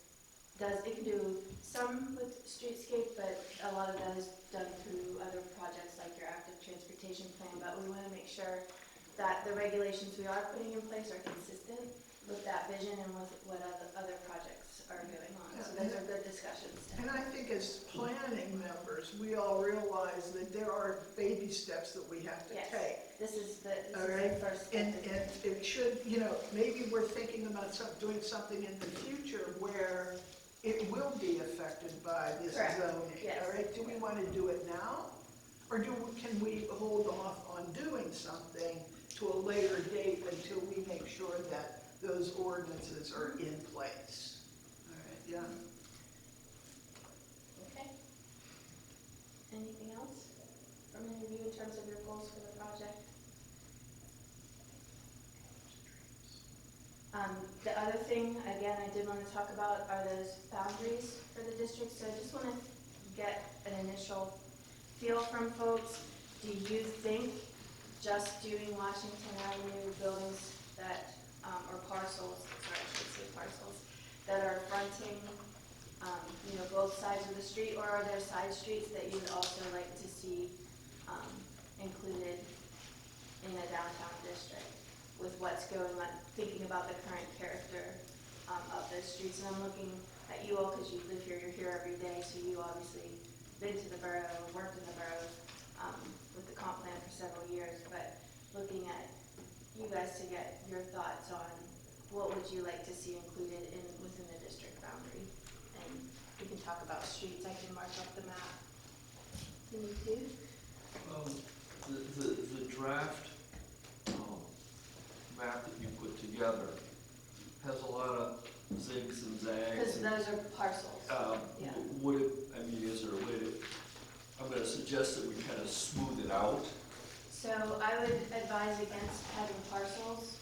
can do some with streetscape, but a lot of that is done through other projects like your active transportation plan. But we want to make sure that the regulations we are putting in place are consistent with that vision and with what other projects are going on. So those are good discussions. And I think as planning members, we all realize that there are baby steps that we have to Yes. take. This is the All right, first step. and it should, you know, maybe we're thinking about doing something in the future where it will be affected by this Correct. zoning. Yes. All right, do we want to do it now? Or can we hold off on doing something to a later date until we make sure that those ordinances are in place? All right, yeah. Okay. Anything else from any of you in terms of your goals for the project? The other thing, again, I did want to talk about are those boundaries for the district. So I just want to get an initial feel from folks. Do you think just doing Washington Avenue buildings that, or parcels, sorry, I should say parcels, that are fronting, both sides of the street, or are there side streets that you would also like to see included in a downtown district with what's going on, thinking about the current character of those streets? And I'm looking at you all because you live here, you're here every day, so you obviously been to the borough and worked in the borough with the comp plan for several years, but looking at you guys to get your thoughts on what would you like to see included within the district boundary. And we can talk about streets, I can mark up the map. You need to? The draft map that you put together has a lot of zigs and zags. Because those are parcels. Yeah. Would it, is there a way to, I'm going to suggest that we kind of smooth it out. So I would advise against having parcels,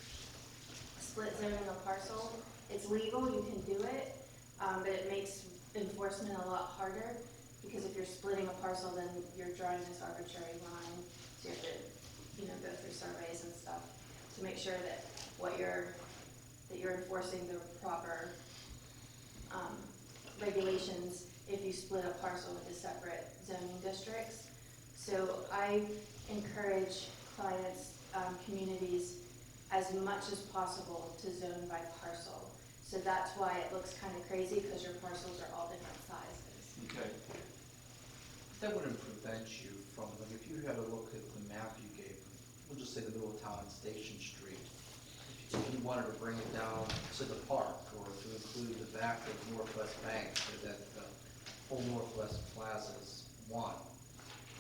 split zoning a parcel. It's legal, you can do it, but it makes enforcement a lot harder, because if you're splitting a parcel, then you're drawing this arbitrary line. So you have to, go through surveys and stuff to make sure that you're enforcing the proper regulations if you split a parcel into separate zoning districts. So I encourage clients, communities, as much as possible to zone by parcel. So that's why it looks kind of crazy, because your parcels are all different sizes. Okay. That wouldn't prevent you from, if you had a look at the map you gave, we'll just say the middle of town on Station Street, if you wanted to bring it down to the park, or to include the back of Northwest Bank, so that the whole Northwest Plaza is one,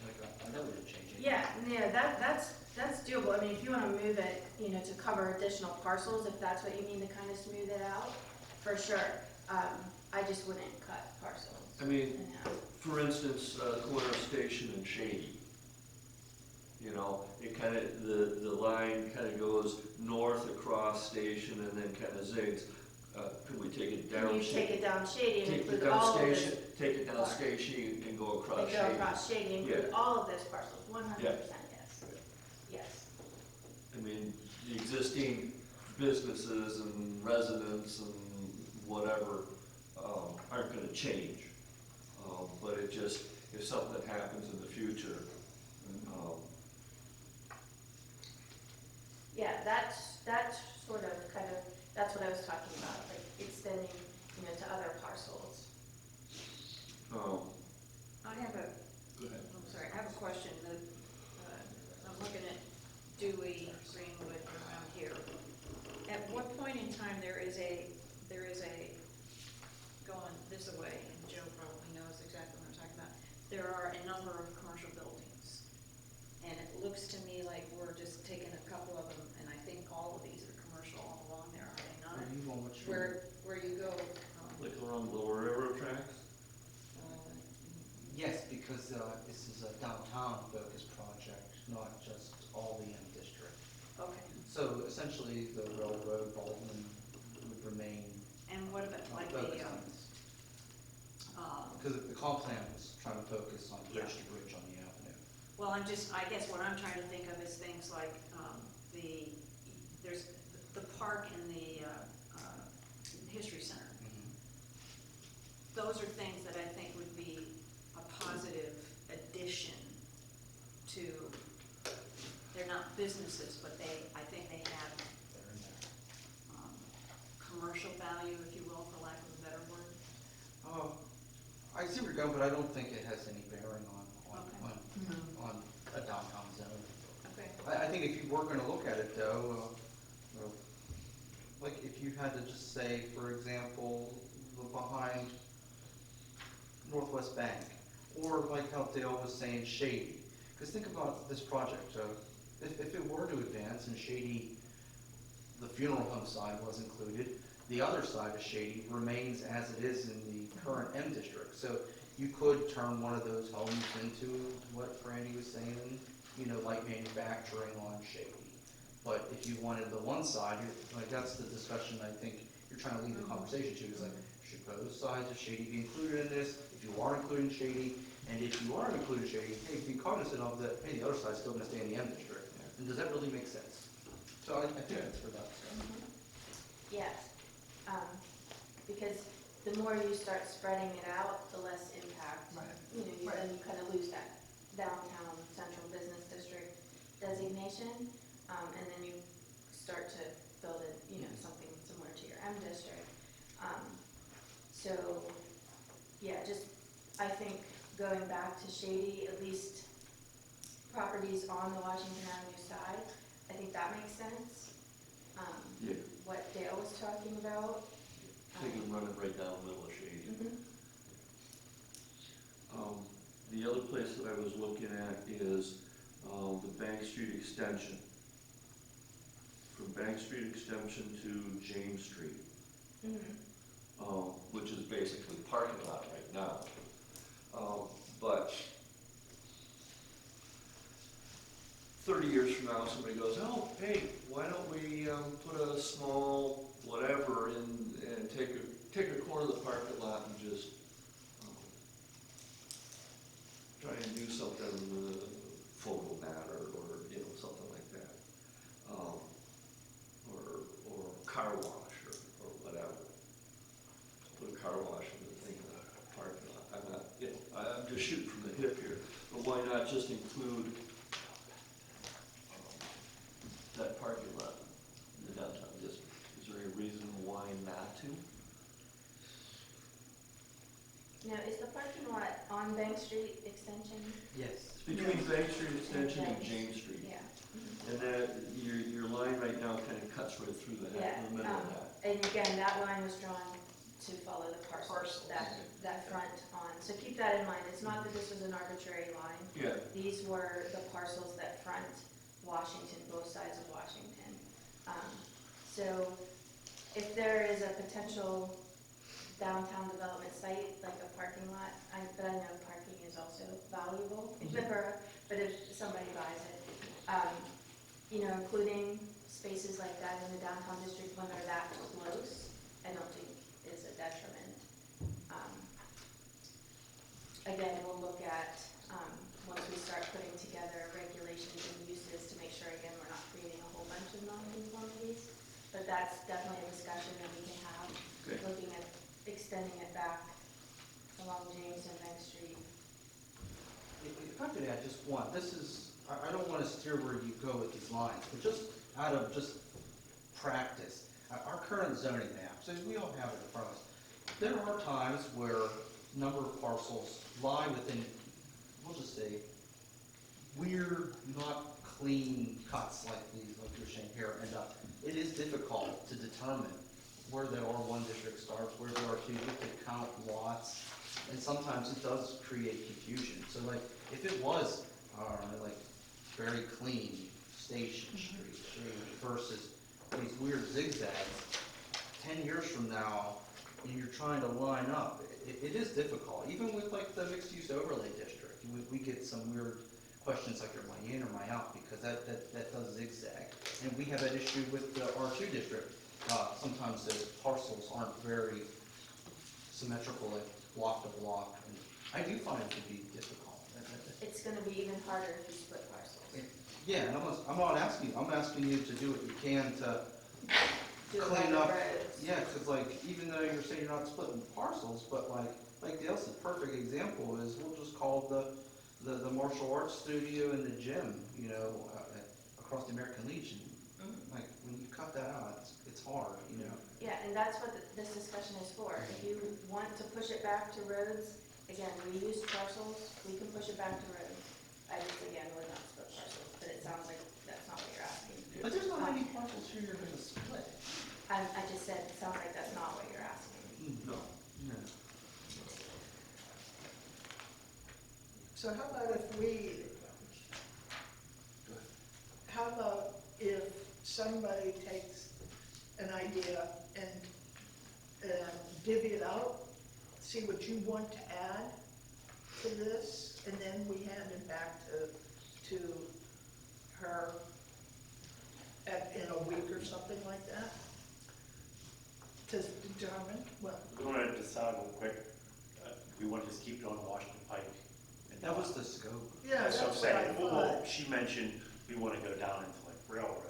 like, that wouldn't change anything. Yeah, that's doable. If you want to move it, you know, to cover additional parcels, if that's what you mean to kind of smooth it out, for sure. I just wouldn't cut parcels I mean, in half. for instance, corner of Station and Shady. You know, it kind of, the line kind of goes north across Station and then kind of zigs. Could we take it down? Can you take it down Shady and Take it include down all of Station, this? take it down park? Station and go across And Shady. go across Shady, include Yeah. all of those parcels, 100%, yes. Yes. I mean, the existing businesses and residents and whatever aren't gonna change. But it just, if something happens in the future, Yeah, that's sort of, kind of, that's what I was talking about, like extending, you know, to other parcels. I have a, go ahead. I'm sorry, I have a question. I'm looking at Dewey, Greenwood, around here. At what point in time there is a going this way, and Joe probably knows exactly what I'm talking about, there are a number of commercial buildings. And it looks to me like we're just taking a couple of them, and I think all of these are commercial all along there, are they not? Are you on which? Where you go, Like along the lower railroad tracks? Yes, because this is a downtown focused project, not just all the M district. okay. So essentially, the railroad, Baldwin would remain And what about like focused the, on this. Because the comp plan was trying to focus on bridge to bridge on the avenue. well, I guess what I'm trying to think of is things like, there's the park and the, history center. Those are things that I think would be a positive addition to, they're not businesses, but I think they have, They're in there. commercial value, if you will, for lack of a better word. I see where you're going, but I don't think it has any bearing on a downtown zone. Okay. I think if you were gonna look at it though, like if you had to just say, for example, behind Northwest Bank, or like how Dale was saying, Shady. Because think about this project, if it were to advance and Shady, the funeral home side was included, the other side of Shady remains as it is in the current M district. So you could turn one of those homes into what Randy was saying, you know, light manufacturing on Shady. But if you wanted the one side, like that's the discussion I think you're trying to lead the conversation to, is like, should both sides of Shady be included in this? If you are including Shady, and if you are including Shady, hey, be cognizant of that, hey, the other side's still gonna stay in the M district. And does that really make sense? So I think that's where that's going. Yes, because the more you start spreading it out, the less impact. Right. You know, then you kind of lose that downtown central business district designation, and then you start to build it, you know, something similar to your M district. So, yeah, just, I think going back to Shady, at least properties on the Washington Avenue side, I think that makes sense. Yeah. What Dale was talking about. They can run it right down the middle of Shady. Mhm. The other place that I was looking at is the Bank Street extension. From Bank Street extension to James Street, which is basically parking lot right now. But 30 years from now, somebody goes, oh, hey, why don't we put a small whatever in and take a corner of the parking lot and just try and do something photo matter or you know something like that, or car wash or whatever. Put a car wash in the thing in the parking lot. I'm not, you know, I'm just shooting from the hip here, but why not just include that parking lot in the downtown district? Is there any reason why not to? Now, is the parking lot on Bank Street extension? Yes. It's between Bank Street Extension and James Street. Yeah. And that, your line right now kind of cuts right through the Yeah, middle of that. and again, that line was drawn to follow the parcels, Parcels. that front on. So keep that in mind, it's not that this was an arbitrary line. Yeah, These were the parcels that front Washington, both sides of Washington. So if there is a potential downtown development site, like a parking lot, but I know parking is also valuable in the borough, but if somebody buys it, including spaces like that in the downtown district when they're that close, I don't think is a detriment. Again, we'll look at, once we start putting together regulations and uses to make sure, again, we're not creating a whole bunch of non-conformities. But that's definitely a discussion that we can have, Okay. looking at extending it back along James and Bank Street. If I could add just one, I don't want to steer where you go with these lines, but just out of just practice, our current zoning maps, and we all have it in front of us, there are times where a number of parcels lie within, we'll just say, weird, not clean cuts like these, like you're saying here, and it is difficult to determine where the R1 district starts, where the R2, you have to count lots, and sometimes it does create confusion. So like, if it was, like, very clean Station Street versus these weird zigzags, 10 years from now, and you're trying to line up, it is difficult. Even with like the mixed-use overlay district, we get some weird questions like, am I in or am I out? Because that does zigzag. And we have that issue with the R2 district. Sometimes the parcels aren't very symmetrical, like block to block. And I do find it to be difficult. It's gonna be even harder if you split parcels. Yeah, and I'm not asking you, I'm asking you to do what you can to Do it clean by the up. roads. Yeah, because like, even though you're saying you're not splitting parcels, but like Dale said, perfect example is we'll just call the martial arts studio and the gym, across the American Legion. Like, when you cut that out, it's hard, Yeah, and that's what this discussion is for. If you want to push it back to roads, again, we use parcels, we can push it back to roads. I just, again, would not split parcels, but it sounds like that's not what you're asking. But there's not many parcels here you're gonna split. I just said, it sounds like that's not what you're asking. No. No. So how about how about if somebody takes an idea and divvy it out, see what you want to add to this, and then we hand it back to her in a week or something like that? To determine what, We want to decide real quick, we want to just keep it on Washington Pike. and That was not- the scope. yeah, That's that's what I'm what I saying. Well, thought. she mentioned we want to go down into like railroad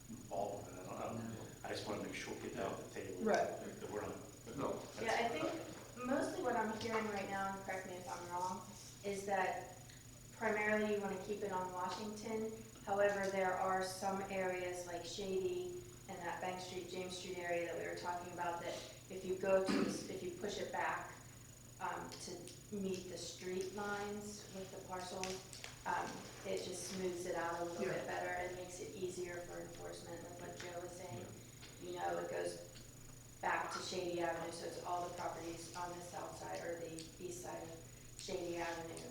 and Baldwin, and I don't know. I just want to make sure we get that on the table. Right. That we're not. No. Yeah, I think mostly what I'm hearing right now, and correct me if I'm wrong, is that primarily you want to keep it on Washington. However, there are some areas like Shady and that Bank Street, James Street area that we were talking about, that if you if you push it back to meet the street lines with the parcels, it just smooths it out a little bit better and makes it easier for enforcement, like what Joe was saying. It goes back to Shady Avenue, so it's all the properties on the south side or the east side of Shady Avenue,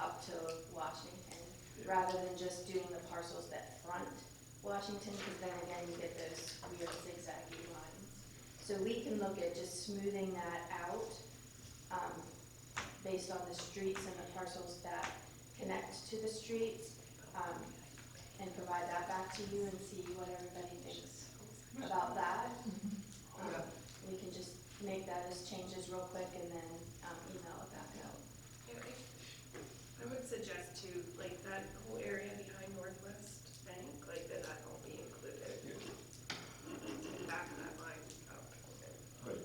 up to Washington, rather than just doing the parcels that front Washington, because then again, you get those weird zigzaggy lines. So we can look at just smoothing that out, based on the streets and the parcels that connect to the streets, and provide that back to you and see what everybody thinks about that. We can just make that as changes real quick and then email it back out. I would suggest too, like that whole area behind Northwest Bank, like that all be included. Back that line up. Right.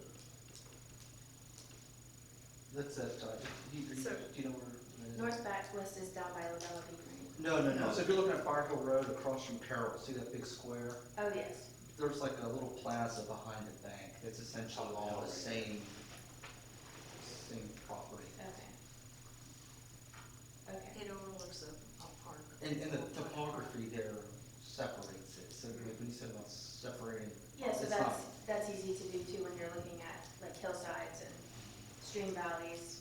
That's it. Do you know where? North Backlist is down by Lavella Beach. No. So if you're looking at Fire Hill Road across from Carroll, see that big square? Oh, yes. There's like a little plaza behind the bank that's essentially all the same property. Okay. It overlooks a park. And the topography there separates it. So when you said about separating, Yeah, so it's not. that's easy to do too when you're looking at like hillsides and stream valleys.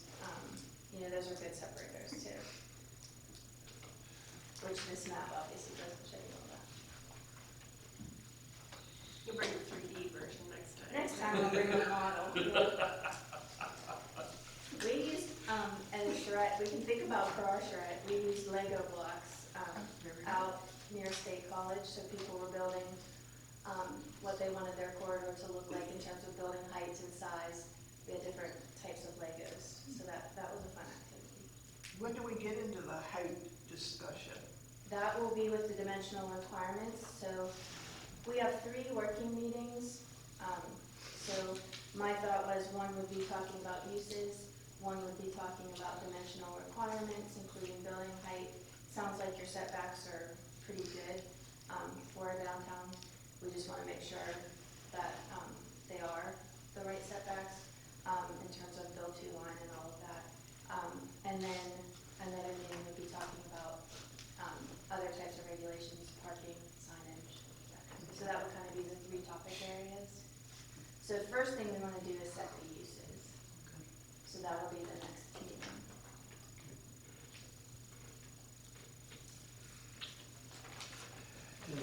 Those are good separators too. Which this map obviously doesn't show you all that. You'll bring the 3D version next time. Next time I'll bring a model. We use, as a charrette, we can think about for our charrette, we use Lego blocks, out near State College, so people were building, what they wanted their corridor to look like in terms of building heights and size. We had different types of Legos, so that was a fun activity. When do we get into the height discussion? That will be with the dimensional requirements, so we have 3 working meetings. So my thought was one would be talking about uses, one would be talking about dimensional requirements, including building height. Sounds like your setbacks are pretty good for a downtown. We just want to make sure that they are the right setbacks in terms of build to line and all of that. And then another meeting would be talking about other types of regulations, parking, signage, that kind of. So that would kind of be the 3 topic areas. So the first thing we want to do is set the uses. So that will be the next meeting.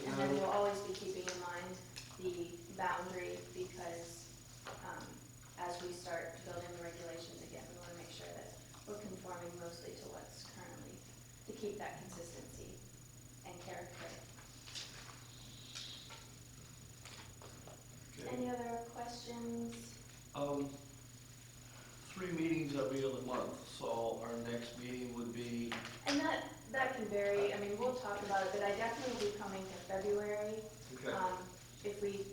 And then we'll always be keeping in mind the boundary because as we start building the regulations again, we want to make sure that we're conforming mostly to what's currently, to keep that consistency and character. Okay. Any other questions? 3 meetings every other month, so our next meeting would be, And that can vary, I mean, we'll talk about it, but I definitely will be coming to February. okay, If we,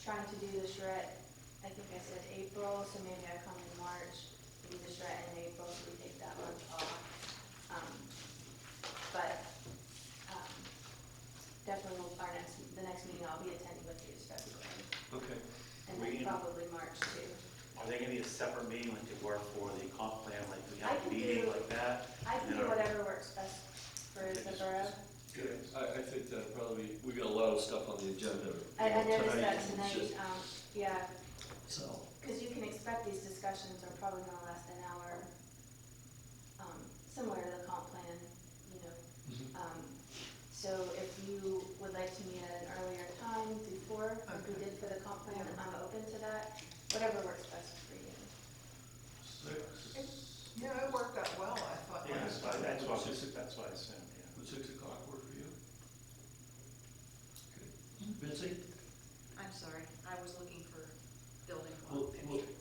trying to do the charrette, I think I said April, so maybe I come in March, we do the charrette in April, so we take that month off. But definitely the next meeting I'll be attending with you is February, okay. and then probably March too. Are they gonna be a separate meeting like they were for the comp plan, like we I have a can meeting do- like that? I can do whatever works best for the borough. Good. I think that probably, we got a lot of stuff on the agenda. I noticed that It's tonight, just- yeah, So, because you can expect these discussions are probably gonna last an hour, similar to the comp plan, Mhm. So if you would like to meet at an earlier time before, like we did for the comp plan, I'm open to that, whatever works best for you. 6, Yeah, it worked out well, I thought. Yeah, last that's time. that's what I assumed, yeah. would 6 o'clock work for you? Okay. Bitsy? I'm sorry, I was looking for building Well, block well, picture.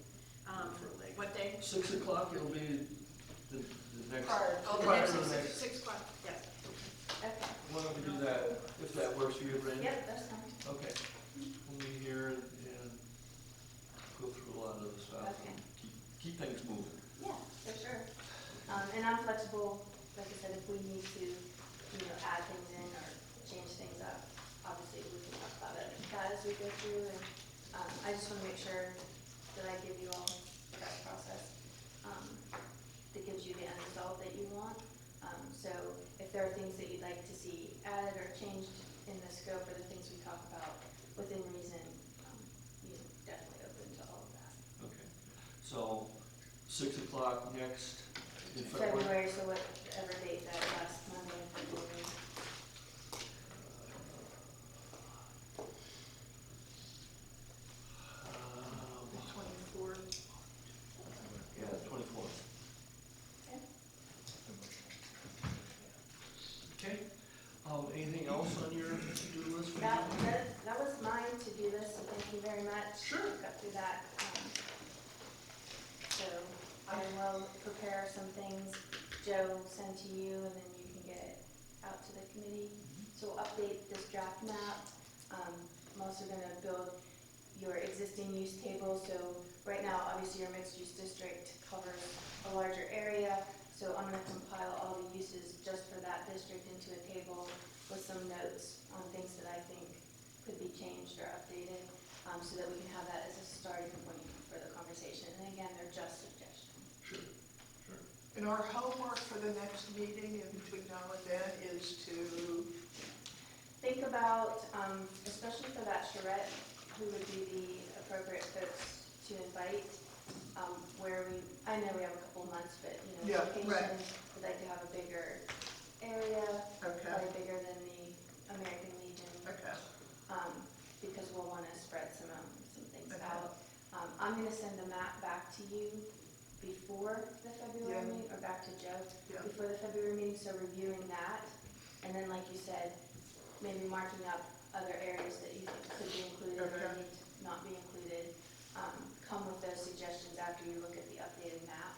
What day? 6 o'clock, it'll be the next. Prior to- Oh, the prior next, to the 6 o'clock, yes. Okay, Why don't we do that, if that works for you, Brandon? yep, that's fine. Okay. We'll meet here and go through a lot of the stuff. Okay. and Keep things moving. Yeah, for sure. And I'm flexible, like I said, if we need to, add things in or change things up, obviously we can talk about it as we go through. And I just want to make sure that I give you all the best process that gives you the end result that you want. So if there are things that you'd like to see added or changed in the scope or the things we talk about within reason, definitely open to all of that. Okay. So 6 o'clock next in February. February, so whatever date that last Monday in February. The 24th. Yeah, the 24th. Okay. Okay. Anything else on your to-do list? for That tonight? was mine to do this, so thank you very much. Sure. Got through that. So I will prepare some things, Joe, send to you, and then you can get it out to the committee. So we'll update this draft map. I'm also gonna build your existing use table. So right now, obviously, your mixed-use district covers a larger area. So I'm gonna compile all the uses just for that district into a table with some notes on things that I think could be changed or updated, so that we can have that as a starting point for the conversation. And again, they're just suggestions. Sure, sure. And our homework for the next meeting in between now and then is to, Think about, especially for that charrette, who would be the appropriate folks to invite, I know we have a couple months, but, Yeah, right. location, we'd like to have a bigger area, okay, probably bigger than the American Legion, okay. because we'll want to gonna send the map back to you before the February Yeah. meeting, or back to Joe, Yeah. before the February meeting, so reviewing that. And then, like you said, maybe marking up other areas that you think could be included or Okay. need to not be included. Come with those suggestions after you look at the updated map,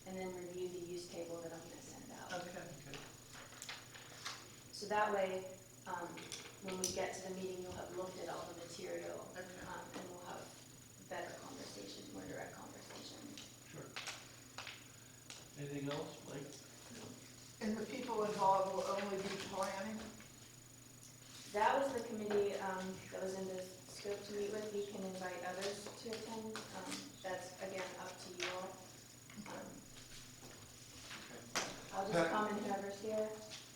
and then review the use table that I'm gonna send out. Okay. So that way, when we get to the meeting, you'll have looked at all the material, Okay. and we'll have better conversations, more direct conversations. Sure. Anything else, Mike? And the people involved will only be planning? That was the committee, that was in the scope to meet with. We can invite others to attend. That's, again, up to you all. I'll just come and whoever's here,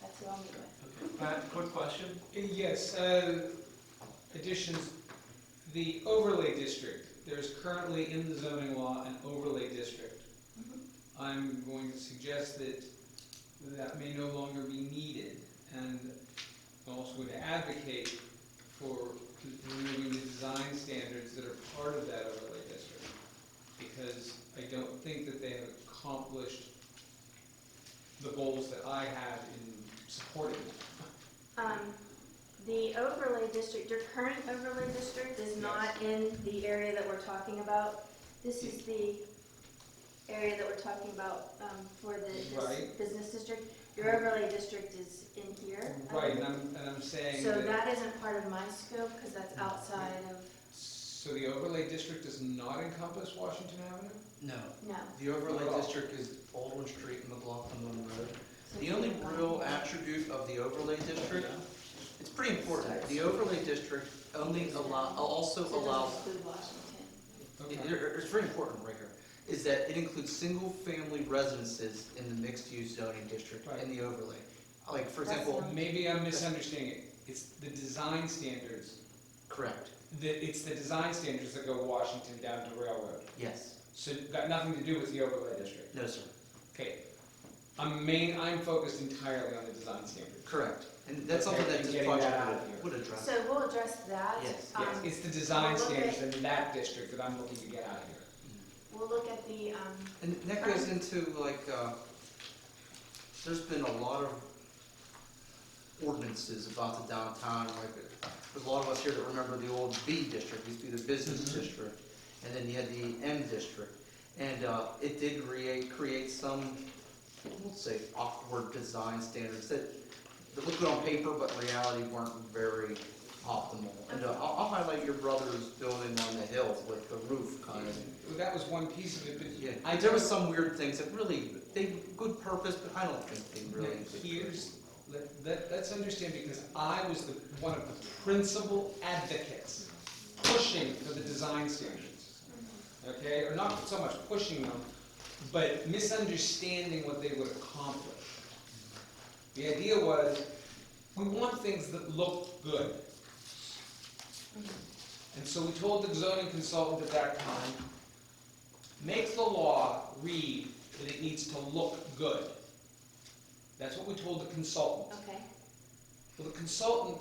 that's who I'll meet with. Okay, Pat, quick question? Yes, additions, the overlay district, there's currently in the zoning law an overlay district. I'm going to suggest that that may no longer be needed, and I'm also going to advocate for removing the design standards that are part of that overlay district, because I don't think that they have accomplished the goals that I have in supporting them. The overlay district, your current overlay district is not in the area that we're talking about. This is the area that we're talking about for this Right. business district. Your overlay district is in here. Right, and I'm saying So that, that isn't part of my scope, because that's outside of, so the overlay district does not encompass Washington Avenue? No, no. the overlay Oh. district is Baldwin Street and McLaughlin Road. So The only it's not- real attribute of the overlay district, it's pretty important, the overlay district also So it allows, doesn't include Washington. Okay. it's very important right here, is that it includes single-family residences in the mixed-use zoning district Right. in the overlay. Like, for That's example, not- Maybe I'm misunderstanding it. It's the design standards, correct, it's the design standards that go Washington down to Railroad. yes, So it's got nothing to do with the overlay district. no, sir, Okay. I'm focused entirely on the design standards. correct. And that's something Okay, that and this getting that project out of here. would address. So we'll address that. Yes, Yes, Um, it's the design Well, look at- standards in that district that I'm looking to get out of here. We'll look at the, And that goes into like, there's been a lot of ordinances about the downtown, like, there's a lot of us here that remember the old B district, used to be the business district, and then you had the M district. And it did create some, let's say, awkward design standards that look good on paper, but in reality weren't very optimal. And I'll highlight your brother's building on the hill with the roof kind of. Well, that was one piece of it, but Yeah, there was some weird things that really, they, good purpose, but I don't think they really. let's understand, because I was one of the principal advocates pushing for the design standards. Okay, or not so much pushing them, but misunderstanding what they would accomplish. The idea was, we want things that look good. And so we told the zoning consultant at that time, make the law read that it needs to look good. That's what we told the consultant. okay. Well, the consultant,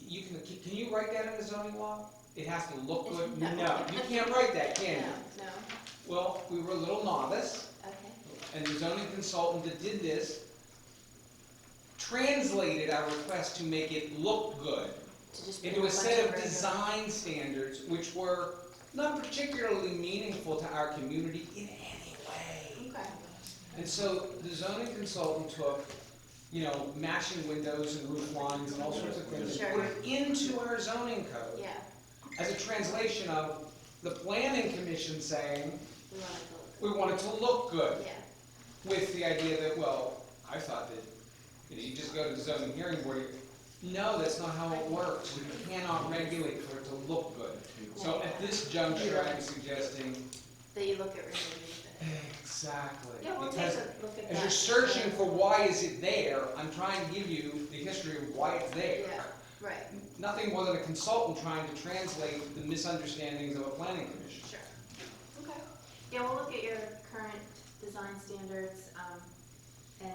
can you write that in the zoning law? It has to look good? No. No, you can't write that, can you? No, no, Well, we were a little novice, okay. and the zoning consultant that did this translated our request to make it look good To just put into a bunch set of regular- design standards which were not particularly meaningful to our community in any way. Okay, And so the zoning consultant took, matching windows and roof lines and all sorts of things, and put it into our zoning code yeah, as a translation of the planning commission saying, we want it to look, we want it to look good, yeah, with the idea that, well, I thought that, you just go to the zoning hearing board. No, that's not how it works. We cannot regulate for it to look good. So at this juncture, I'm suggesting, that you look at removing it. exactly. Yeah, we'll take Because a look at that. as you're searching for why is it there, I'm trying to give you the history of why it's there. Yeah, right, Nothing more than a consultant trying to translate the misunderstandings of a planning commission. sure. Okay. Yeah, we'll look at your current design standards, and,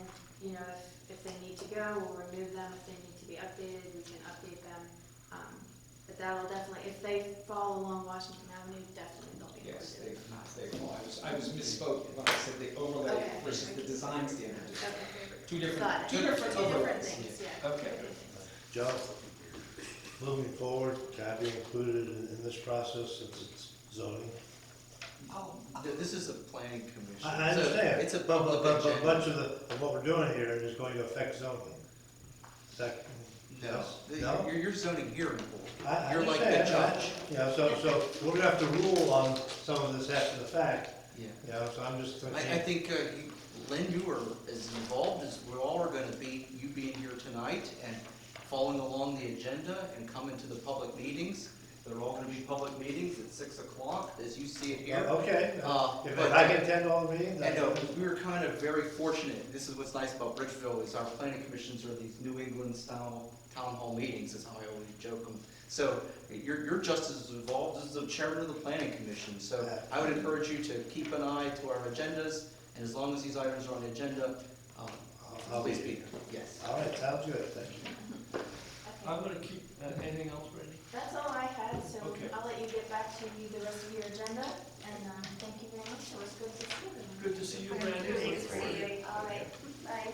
if they need to go, we'll remove them. If they need to be updated, we can update them. But that'll definitely, if they fall along Washington Avenue, definitely they'll be Yes, included. I was misspoke when I said the overlay Okay. versus the design standard. Okay. Two different, Got it. two different Two different overlays. things, yeah. Okay. Two different things. Joe, moving forward, can I be included in this process since it's zoning? This is a planning commission. I so understand. It's a But public a agenda. bunch of what we're doing here is going to affect zoning. Is that? No, No? you're zoning here, Nicole. I You're like the understand. judge. You know, so we're gonna have to rule on some of this after the fact, Yeah. you know, so I'm just thinking. I think, Lynn, you are as involved as we all are gonna be, you being here tonight and following along the agenda and coming to the public meetings. They're all gonna be public meetings at 6 o'clock, as you see it here. Okay, But, if I can attend all the meetings, I know, that's. we were kind of very fortunate, this is what's nice about Bridgeville, is our planning commissions are these New England style town hall meetings, is how I always joke them. So you're just as involved as the chairman of the planning commission, so I would encourage you to keep an eye to our agendas, and as long as these items are on the agenda, I'll be please be here, yes. All right, sounds good, thank you. I'm gonna keep, anything else, Randy? That's all I had, so Okay. I'll let you get back to the rest of your agenda, and thank you very much, it was good to see you. Good to see you, Thank Randy. you. Look forward to it. All right, bye.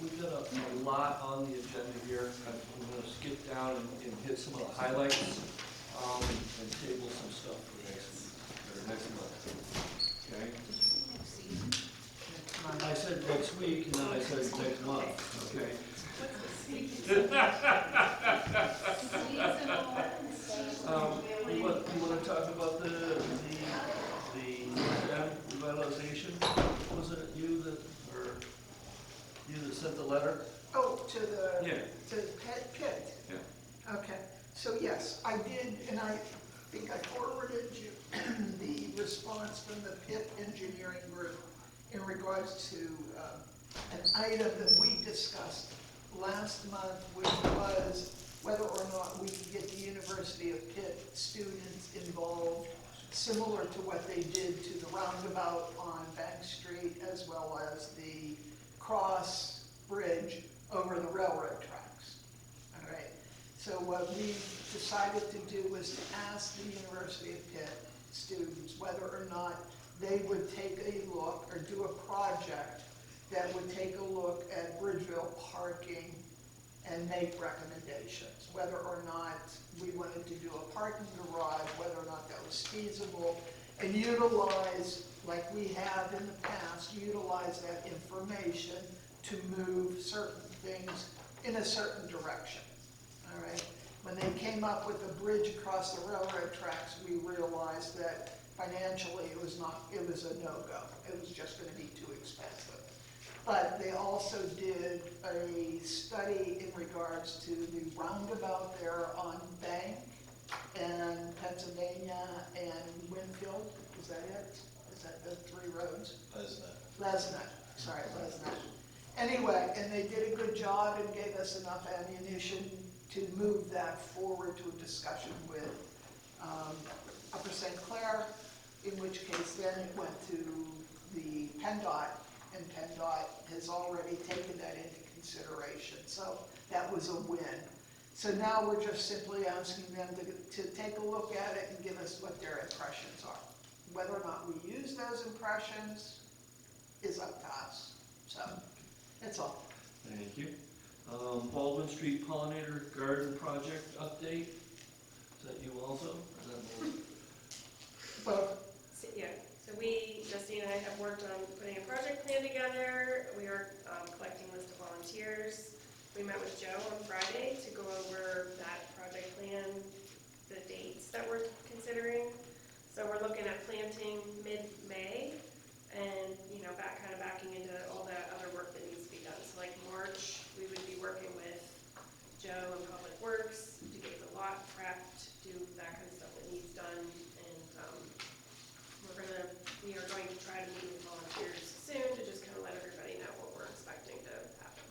We've got a lot on the agenda here. I'm gonna skip down and hit some of the highlights, and table some stuff for next month. Okay? I said next week, and then I said next month, okay? You wanna talk about the dam revitalization? Was it you that sent the letter? Oh, to the, Yeah. to the pit? Yeah. Okay, so yes, I did, and I think I forwarded you the response from the Pitt Engineering Group in regards to an item that we discussed last month, which was whether or not we could get the University of Pitt students involved, similar to what they did to the roundabout on Bank Street, as well as the cross bridge over the railroad tracks. All right, so what we decided to do was to ask the University of Pitt students whether or not they would take a look or do a project that would take a look at Bridgeville parking and make recommendations, whether or not we wanted to do a parking garage, whether or not that was feasible, and utilize, like we have in the past, utilize that information to move certain things in a certain direction, all right? When they came up with the bridge across the railroad tracks, we realized that financially it was a no-go. It was just gonna be too expensive. But they also did a study in regards to the roundabout there on Bank and Pennsylvania and Winfield. Is that it? Is that the three roads? Lesnut, sorry, Lesnut. Anyway, and they did a good job and gave us enough ammunition to move that forward to a discussion with Upper St. Clair, in which case then it went to the PennDOT, and PennDOT has already taken that into consideration. So that was a win. So now we're just simply asking them to take a look at it and give us what their impressions are. Whether or not we use those impressions is up to us. So, that's all. Thank you. Baldwin Street Pollinator Garden Project update. Is that you also? Or is that more? Well, So we, Justine and I have worked on putting a project plan together. We are collecting a list of volunteers. We met with Joe on Friday to go over that project plan, the dates that we're considering. So we're looking at planting mid-May and, backing into all that other work that needs to be done. So like March, we would be working with Joe and Public Works to get the lot prepped, do that kind of stuff that needs done. And we are going to try to meet with volunteers soon to just kind of let everybody know what we're expecting to happen.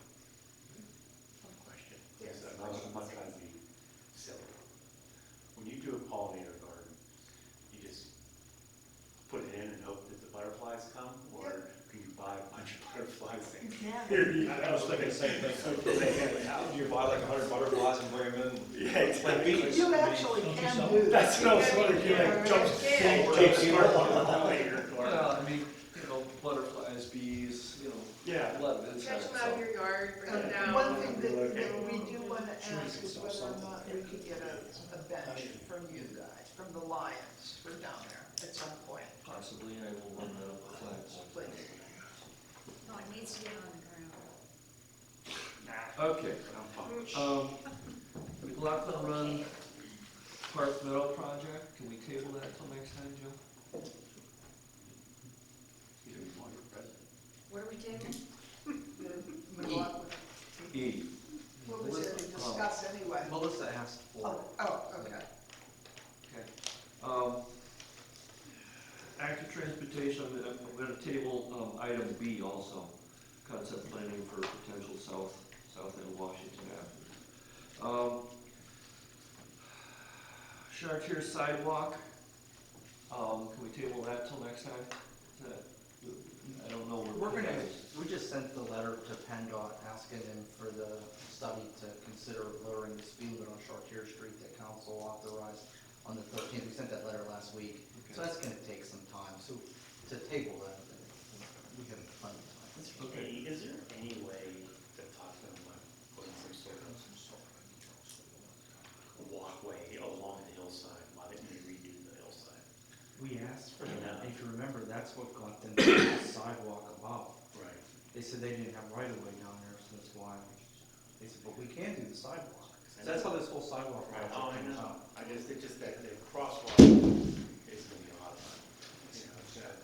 One question. Yes. I'm not trying to be silly. When you do a pollinator garden, you just put it in and hope that the butterflies come, or can you buy a bunch of butterflies? can. I was thinking the same thing. Do you buy like 100 butterflies and bring them in? Yeah, Like bees? You actually can do that. That's what I was wondering, you like jumps, jumps start on your Well, I mean, butterflies, bees, Yeah. a lot of insects. Catch them out of your yard, bring them down. One thing that we do want to ask is whether or not we could get a bench from you guys, from the Lions, for down there at some point, Possibly, I will run that up the flags. please. No, it needs to get on the ground. Okay. McLaughlin Run Park Meadow Project, can we table that till next time, Joe? What are we taking? E. What was there to discuss anyway? Melissa asked for. Okay. Okay. Active transportation, I'm gonna table, item B also, concept planning for potential south end Washington Avenue. Chartier sidewalk, can we table that till next time? Is that, I don't know where. We just sent the letter to PennDOT asking them for the study to consider lowering the speed limit on Chartier Street that council authorized on the 13th. We sent that letter last week. So that's gonna take some time. So to table that, we have plenty of time. Okay. Is there any way to talk to them about putting some sort of walkway along the hillside while they redo the hillside? We asked for Yeah. that. If you remember, that's what got them to the sidewalk above. Right. They said they didn't have right of way down there, so that's why. They said, but we can do the sidewalk. So that's how this whole sidewalk Right, project oh, I came know, about. it's just that the crosswalk is gonna be a lot of fun. It's that,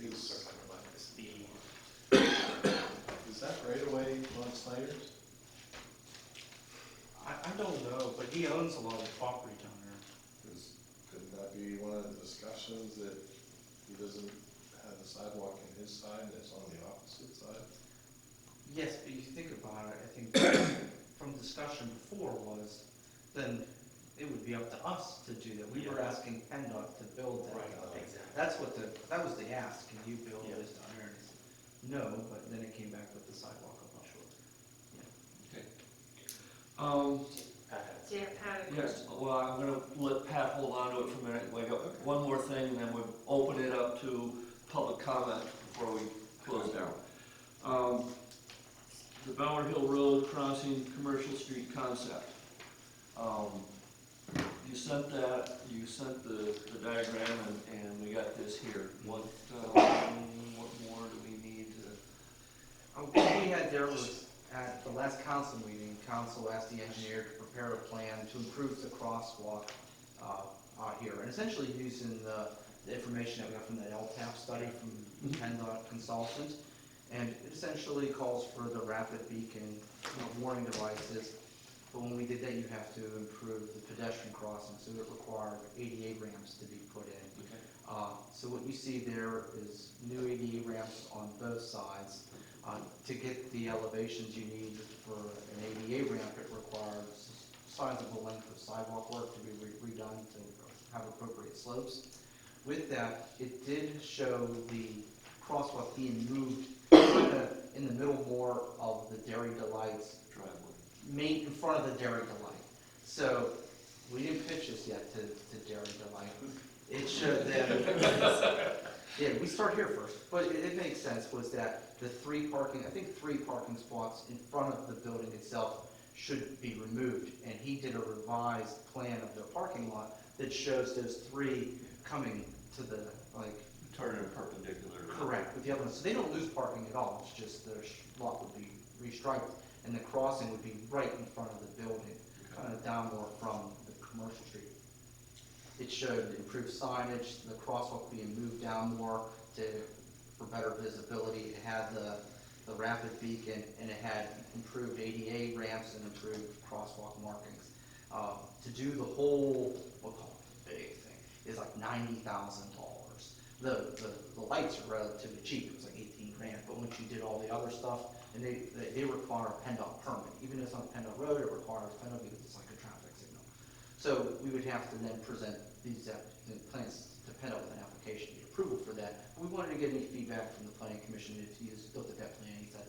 you start talking about the speed. Is that right away on Snyder's? I don't know, but he owns a lot of property down there. Couldn't that be one of the discussions that he doesn't have the sidewalk in his side, and it's on the opposite side? Yes, but you think about it, I think from discussion before was, then it would be up to us to do that. We were asking PennDOT to build that. Exactly. That's what that was the ask, can you build Yeah. this down here? And he said, no, but then it came back with the sidewalk, I'm not sure. Okay. Yeah, Pat, a Yes, well, I'm gonna let Pat hold on to it for a minute. We got one more thing, and then we'll open it up to public comment before we close down. The Bower Hill Road crossing Commercial Street concept. You sent the diagram, and we got this here. What more do we need to? What we had there was, at the last council meeting, council asked the engineer to prepare a plan to improve the crosswalk here, and essentially using the information that we got from the LTAP study from PennDOT consultant, and it essentially calls for the rapid beacon warning devices, but when we did that, you have to improve the pedestrian crossing, so it required ADA ramps to be put in. So what you see there is new ADA ramps on both sides. To get the elevations you need for an ADA ramp, it requires sizable length of sidewalk work to be redone to have appropriate slopes. With that, it did show the crosswalk being moved kind of in the middle more of the Dairy Delights Driveway. in front of the Dairy Delight. So we didn't pitch this yet to Dairy Delight. It showed them. Yeah, we start here first, but it makes sense, was that the three parking spots in front of the building itself should be removed. And he did a revised plan of their parking lot that shows those three coming to the, Turn it perpendicular. correct, with the other ones. So they don't lose parking at all, it's just their lot would be restriped, and the crossing would be right in front of the building, kind of down more from the commercial street. It showed improved signage, the crosswalk being moved down more for better visibility. It had the rapid beacon, and it had improved ADA ramps and improved crosswalk markings. To do the whole, we'll call it the big thing, is like $90,000. The lights are relatively cheap, it was like 18 grand, but once you did all the other stuff, and they require a PennDOT permit. Even though it's on a PennDOT road, it requires PennDOT because it's like a traffic signal. So we would have to then present these plans to PennDOT with an application to get approval for that. We wanted to get any feedback from the planning commission. If he just looked at that plan, he said,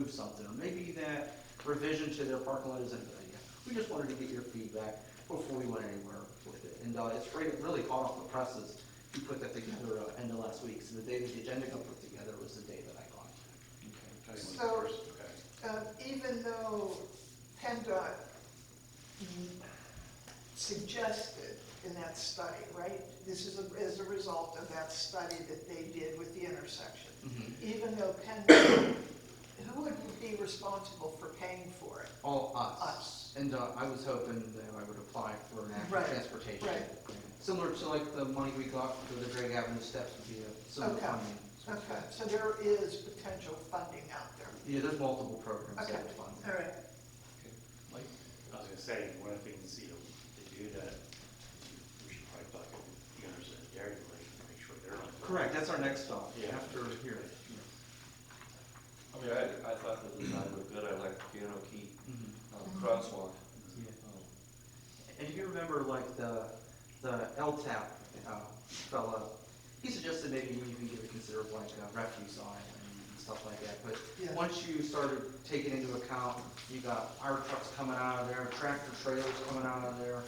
move something, or maybe that revision to their parking lot isn't a good idea. We just wanted to get your feedback before we went anywhere with it. And it's really caught off the presses. We put that together end of last week, so the day that the agenda got put together was the day that I got it. So, even though PennDOT suggested in that study, right? This is as a result of that study that they did with the intersection. Even though PennDOT, who would be responsible for paying for it? All us. Us. And I was hoping that I would apply for an actual Right, transportation. right. Similar to like the money we got for the Drake Avenue steps would be a similar Okay. funding. Okay, so there is potential funding out there. Yeah, there's multiple programs Okay. that would fund. All right. Mike? I was gonna say, one of the things, to do that, we should probably talk to the owners of the dairy lake and make sure they're on. Correct, that's our next stop, Yeah. after here. I mean, I thought the design looked good, I like the piano key Mhm. crosswalk. Yeah. And if you remember, like, the LTAP fella, he suggested maybe we even give it considered like a refuse sign and stuff like that. But Yeah. once you started taking into account, you got fire trucks coming out of there, tractor trailers coming out of there.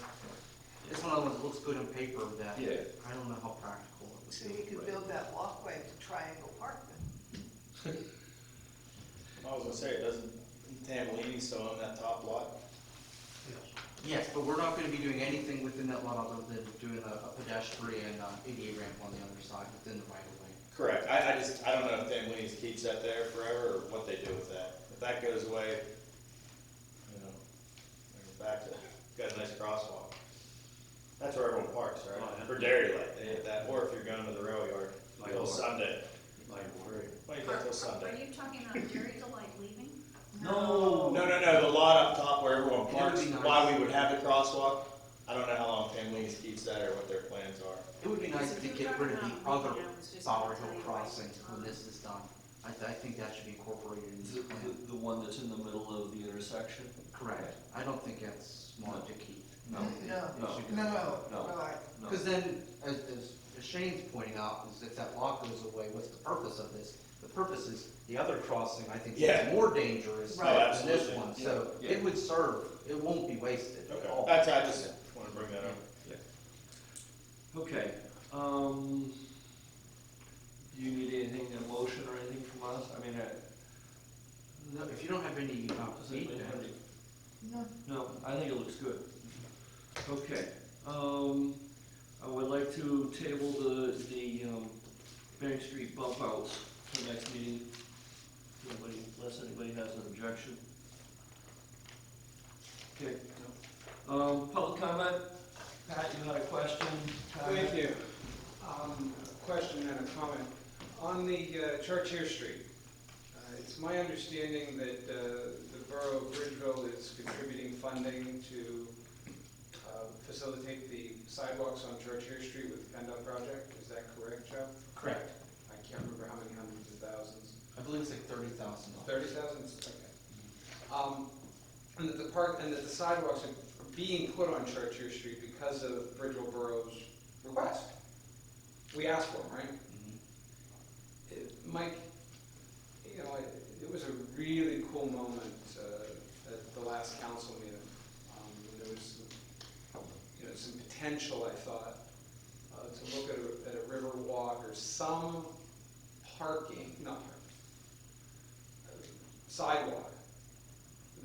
It's one of the ones that looks good on paper that Yeah. I don't know how practical it would So be. you could build that walkway to Triangle Park then. I was gonna say, doesn't Tambolini still own that top lot? Yes, but we're not gonna be doing anything within that lot other than doing a pedestrian ADA ramp on the other side within the right of way. Correct, I don't know if Tambolini keeps that there forever, or what they do with that. If that goes away, you know, we're back to, got a nice crosswalk. That's where everyone parks, Oh, right? yeah. For Dairy Light, they hit that, or if you're going to the rail yard, till Sunday. Like, we're, What do you think till Are Sunday? you talking about Dairy Delight leaving? No, the lot up top where everyone It would parks, be nice. why we would have the crosswalk. I don't know how long Tambolini keeps that or what their plans are. It would be nice Because to if you're get rid of talking the about other leaving, I was just Bower gonna tell Hill you crossing right. when this is done. I think that should be incorporated into The, the plan. the one that's in the middle of the intersection? Correct. I don't think that's smart to keep. No. No, right. No. Because then, as Shane's pointing out, is if that lot goes away, what's the purpose of this? The purpose is the other crossing, I think, Yeah. is more dangerous Right, than this absolutely. one. So Yeah. it would serve, it won't be wasted at Okay, all. I just wanna bring that up. Okay, do you need anything, a motion or anything from us? I mean, No, if you don't have any does anybody feedback. have any? No. No, I think it looks good. Okay, I would like to table the Bank Street bump outs for next meeting. Anybody, unless anybody has an objection. Okay. Public comment? Pat, you had a question? Thank you. A question and a comment. On the Chartier Street, it's my understanding that the Borough of Bridgeville is contributing funding to facilitate the sidewalks on Chartier Street with the PennDOT project. Is that correct, Joe? Correct. I can't remember how many hundreds of thousands. I believe it's like $30,000. 30,000? Okay. And that the sidewalks are being put on Chartier Street because of Bridgeville Borough's request. We asked for them, right? Mike, you know, it was a really cool moment at the last council meeting. There was, you know, some potential, I thought, to look at a river walk or some sidewalk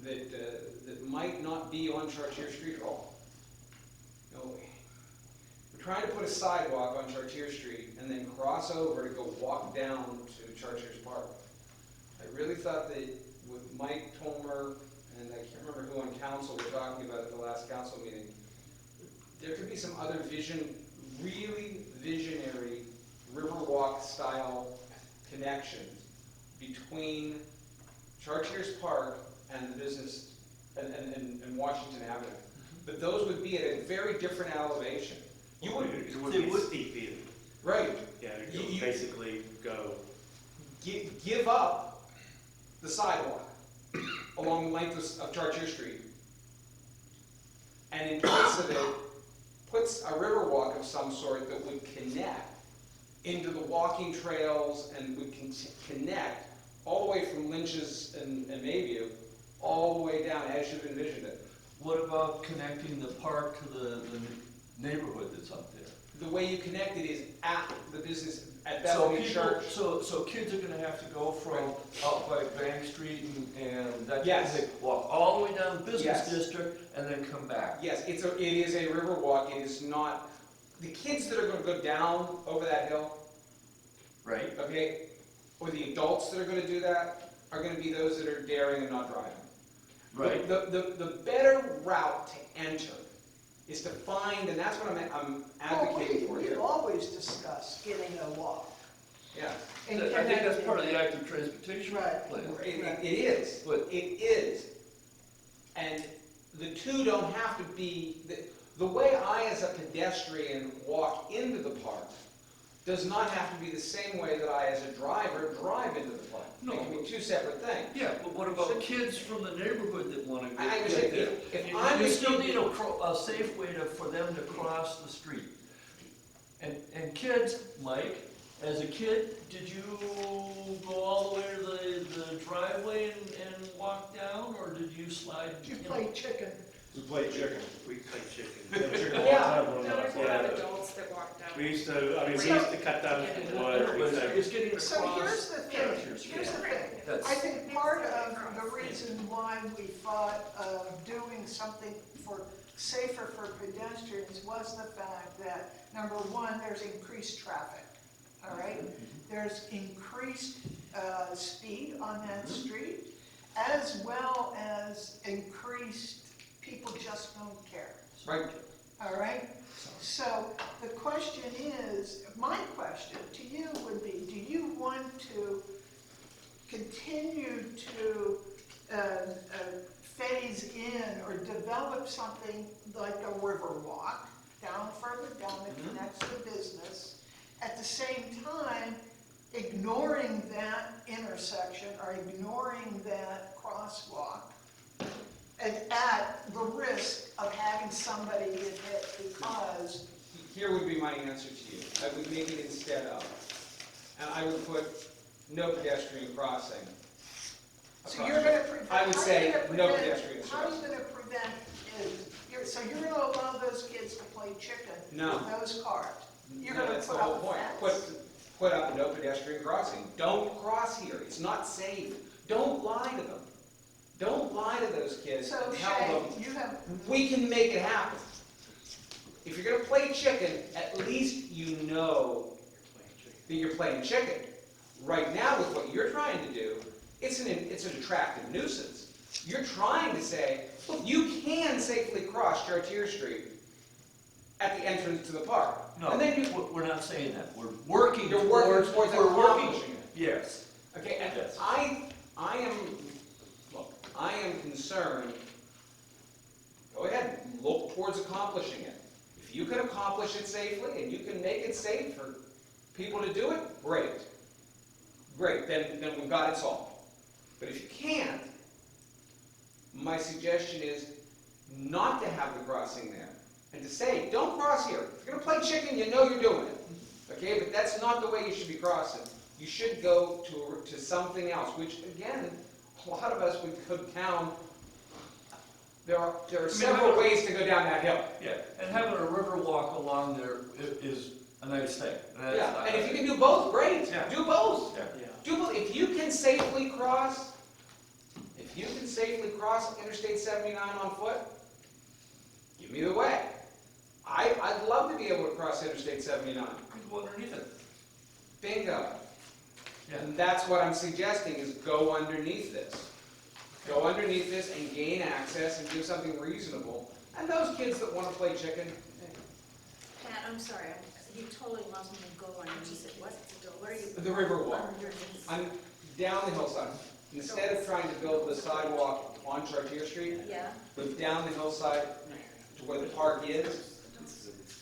that might not be on Chartier Street at all. You know, we're trying to put a sidewalk on Chartier Street and then cross over to go walk down to Chartier's Park. I really thought that with Mike Tomer and I can't remember who on council were talking about at the last council meeting, there could be some other really visionary Riverwalk style connections between Chartiers Park and the business and Washington Avenue. But those would be at a very different elevation. it would be a steep view. Right. Yeah, it would basically go, Give up the sidewalk along the length of Chartier Street. And in place of it, puts a river walk of some sort that would connect into the walking trails and would connect all the way from Lynch's and Mayview, all the way down as you've envisioned it. What about connecting the park to the neighborhood that's up there? The way you connect it is at the business, at So Bethany people, Church. so kids are gonna have to go from out by Bank Street and that, Yes. they walk all the way down the business Yes. district and then come back. Yes, it is a river walk, it is not, the kids that are gonna go down over that hill, Right? okay, or the adults that are gonna do that, are gonna be those that are daring and not driving. Right. The better route to enter is to find, and that's what I'm advocating for We here. always discuss getting a walk. Yeah, I think that's part of the active transportation Right. plan. it is, But- it is. And the two don't have to be, the way I as a pedestrian walk into the park does not have to be the same way that I as a driver drive into the park. No. It can be two separate things. Yeah, but what about kids from the neighborhood that wanna I get understand. there? If I'm You a still kid- need a safe way for them to cross the street. And kids, Mike, as a kid, did you go all the way to the driveway and walk down, or did you slide? You know? play chicken. We play chicken. We play chicken. Play chicken all the Yeah. time growing No, up. there's a lot of adults that walk down. We used to cut down some wood, But we used to. it's getting So across. here's the thing, here's the thing. That's- I think part of the reason why we thought of doing something for safer for pedestrians was the fact that, number one, there's increased traffic, all right? There's increased speed on that street, as well as increased, people just don't care. Right. All right? So the question is, my question to you would be, do you want to continue to phase in or develop something like a river walk down further down that connects to business, at the same time ignoring that intersection or ignoring that crosswalk, and at the risk of having somebody get hit because, Here would be my answer to you. I would make it instead of, and I would put no pedestrian crossing. so you're gonna prevent. I would how are say you gonna no prevent- pedestrian How are you crossing. gonna prevent, so you're gonna allow those kids to play chicken No. with those cars? You're No, gonna that's the put whole up a point. fence? Put up no pedestrian crossing. Don't cross here. It's not safe. Don't lie to them. Don't lie to those kids So and tell Shay, them, you have, we can make it happen. If you're gonna play chicken, at least you know that you're playing chicken. Right now, with what you're trying to do, it's an attractive nuisance. You're trying to say, look, you can safely cross Chartier Street at the entrance to the park. No, And then you, we're not saying that. We're working you're working towards we're working. accomplishing it. Yes. Okay, and Yes. I am concerned, go ahead, look towards accomplishing it. If you can accomplish it safely and you can make it safe for people to do it, great. Great, then we've got it solved. But if you can't, my suggestion is not to have the crossing there and to say, don't cross here. If you're gonna play chicken, you know you're doing it. Okay, but that's not the way you should be crossing. You should go to something else, which again, a lot of us would go down. There are several ways to go down that hill. Yeah, and having a river walk along there is a nice thing. Yeah, and if you can do both, great. Yeah. Do both. Yeah. Do both. If you can safely cross Interstate 79 on foot, give me the way. I'd love to be able to cross Interstate 79. Could go underneath it. Bingo. Yeah. And that's what I'm suggesting is go underneath this. Go underneath this and gain access and do something reasonable. And those kids that want to play chicken, Pat, I'm sorry, you totally lost me to go underneath it. What are you? the river walk. Underneath. I'm down the hillside. Instead of trying to build the sidewalk on Chartier Street, Yeah, go down the hillside to where the park is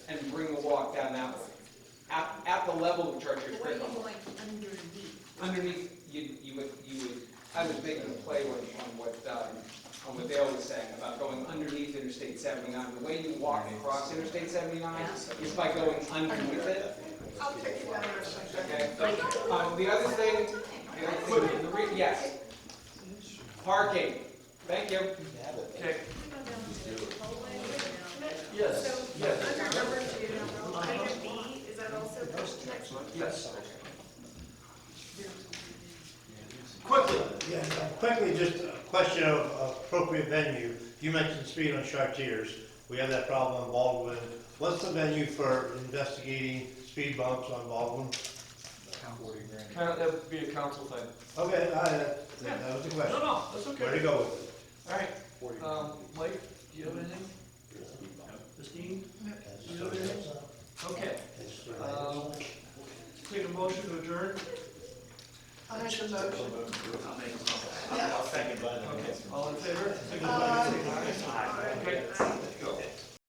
and bring the walk down that way. At the level of Chartier but what are Street. you going underneath? Underneath, you would, I was making a play on what Dale was saying about going underneath Interstate 79. The way you walk across Interstate 79 is by going underneath it. I'll take you down there sometime. Okay. The other thing, Yes. Parking, thank you. Okay, yes, So, yes, under number 2, item B, is that also pushed to next month? yes. Quickly, Yeah, quickly, just a question of appropriate venue. You mentioned speed on Chartiers. We have that problem on Baldwin. What's the venue for investigating speed bumps on Baldwin? that would be a council thing. Okay, that was the question. No, that's Where to okay. go with it? All right, Mike, do you have anything? Christine? Do you have anything? Okay. Take a motion to adjourn? I make a motion. I'll second by Okay, all in favor? Aye. Okay, go.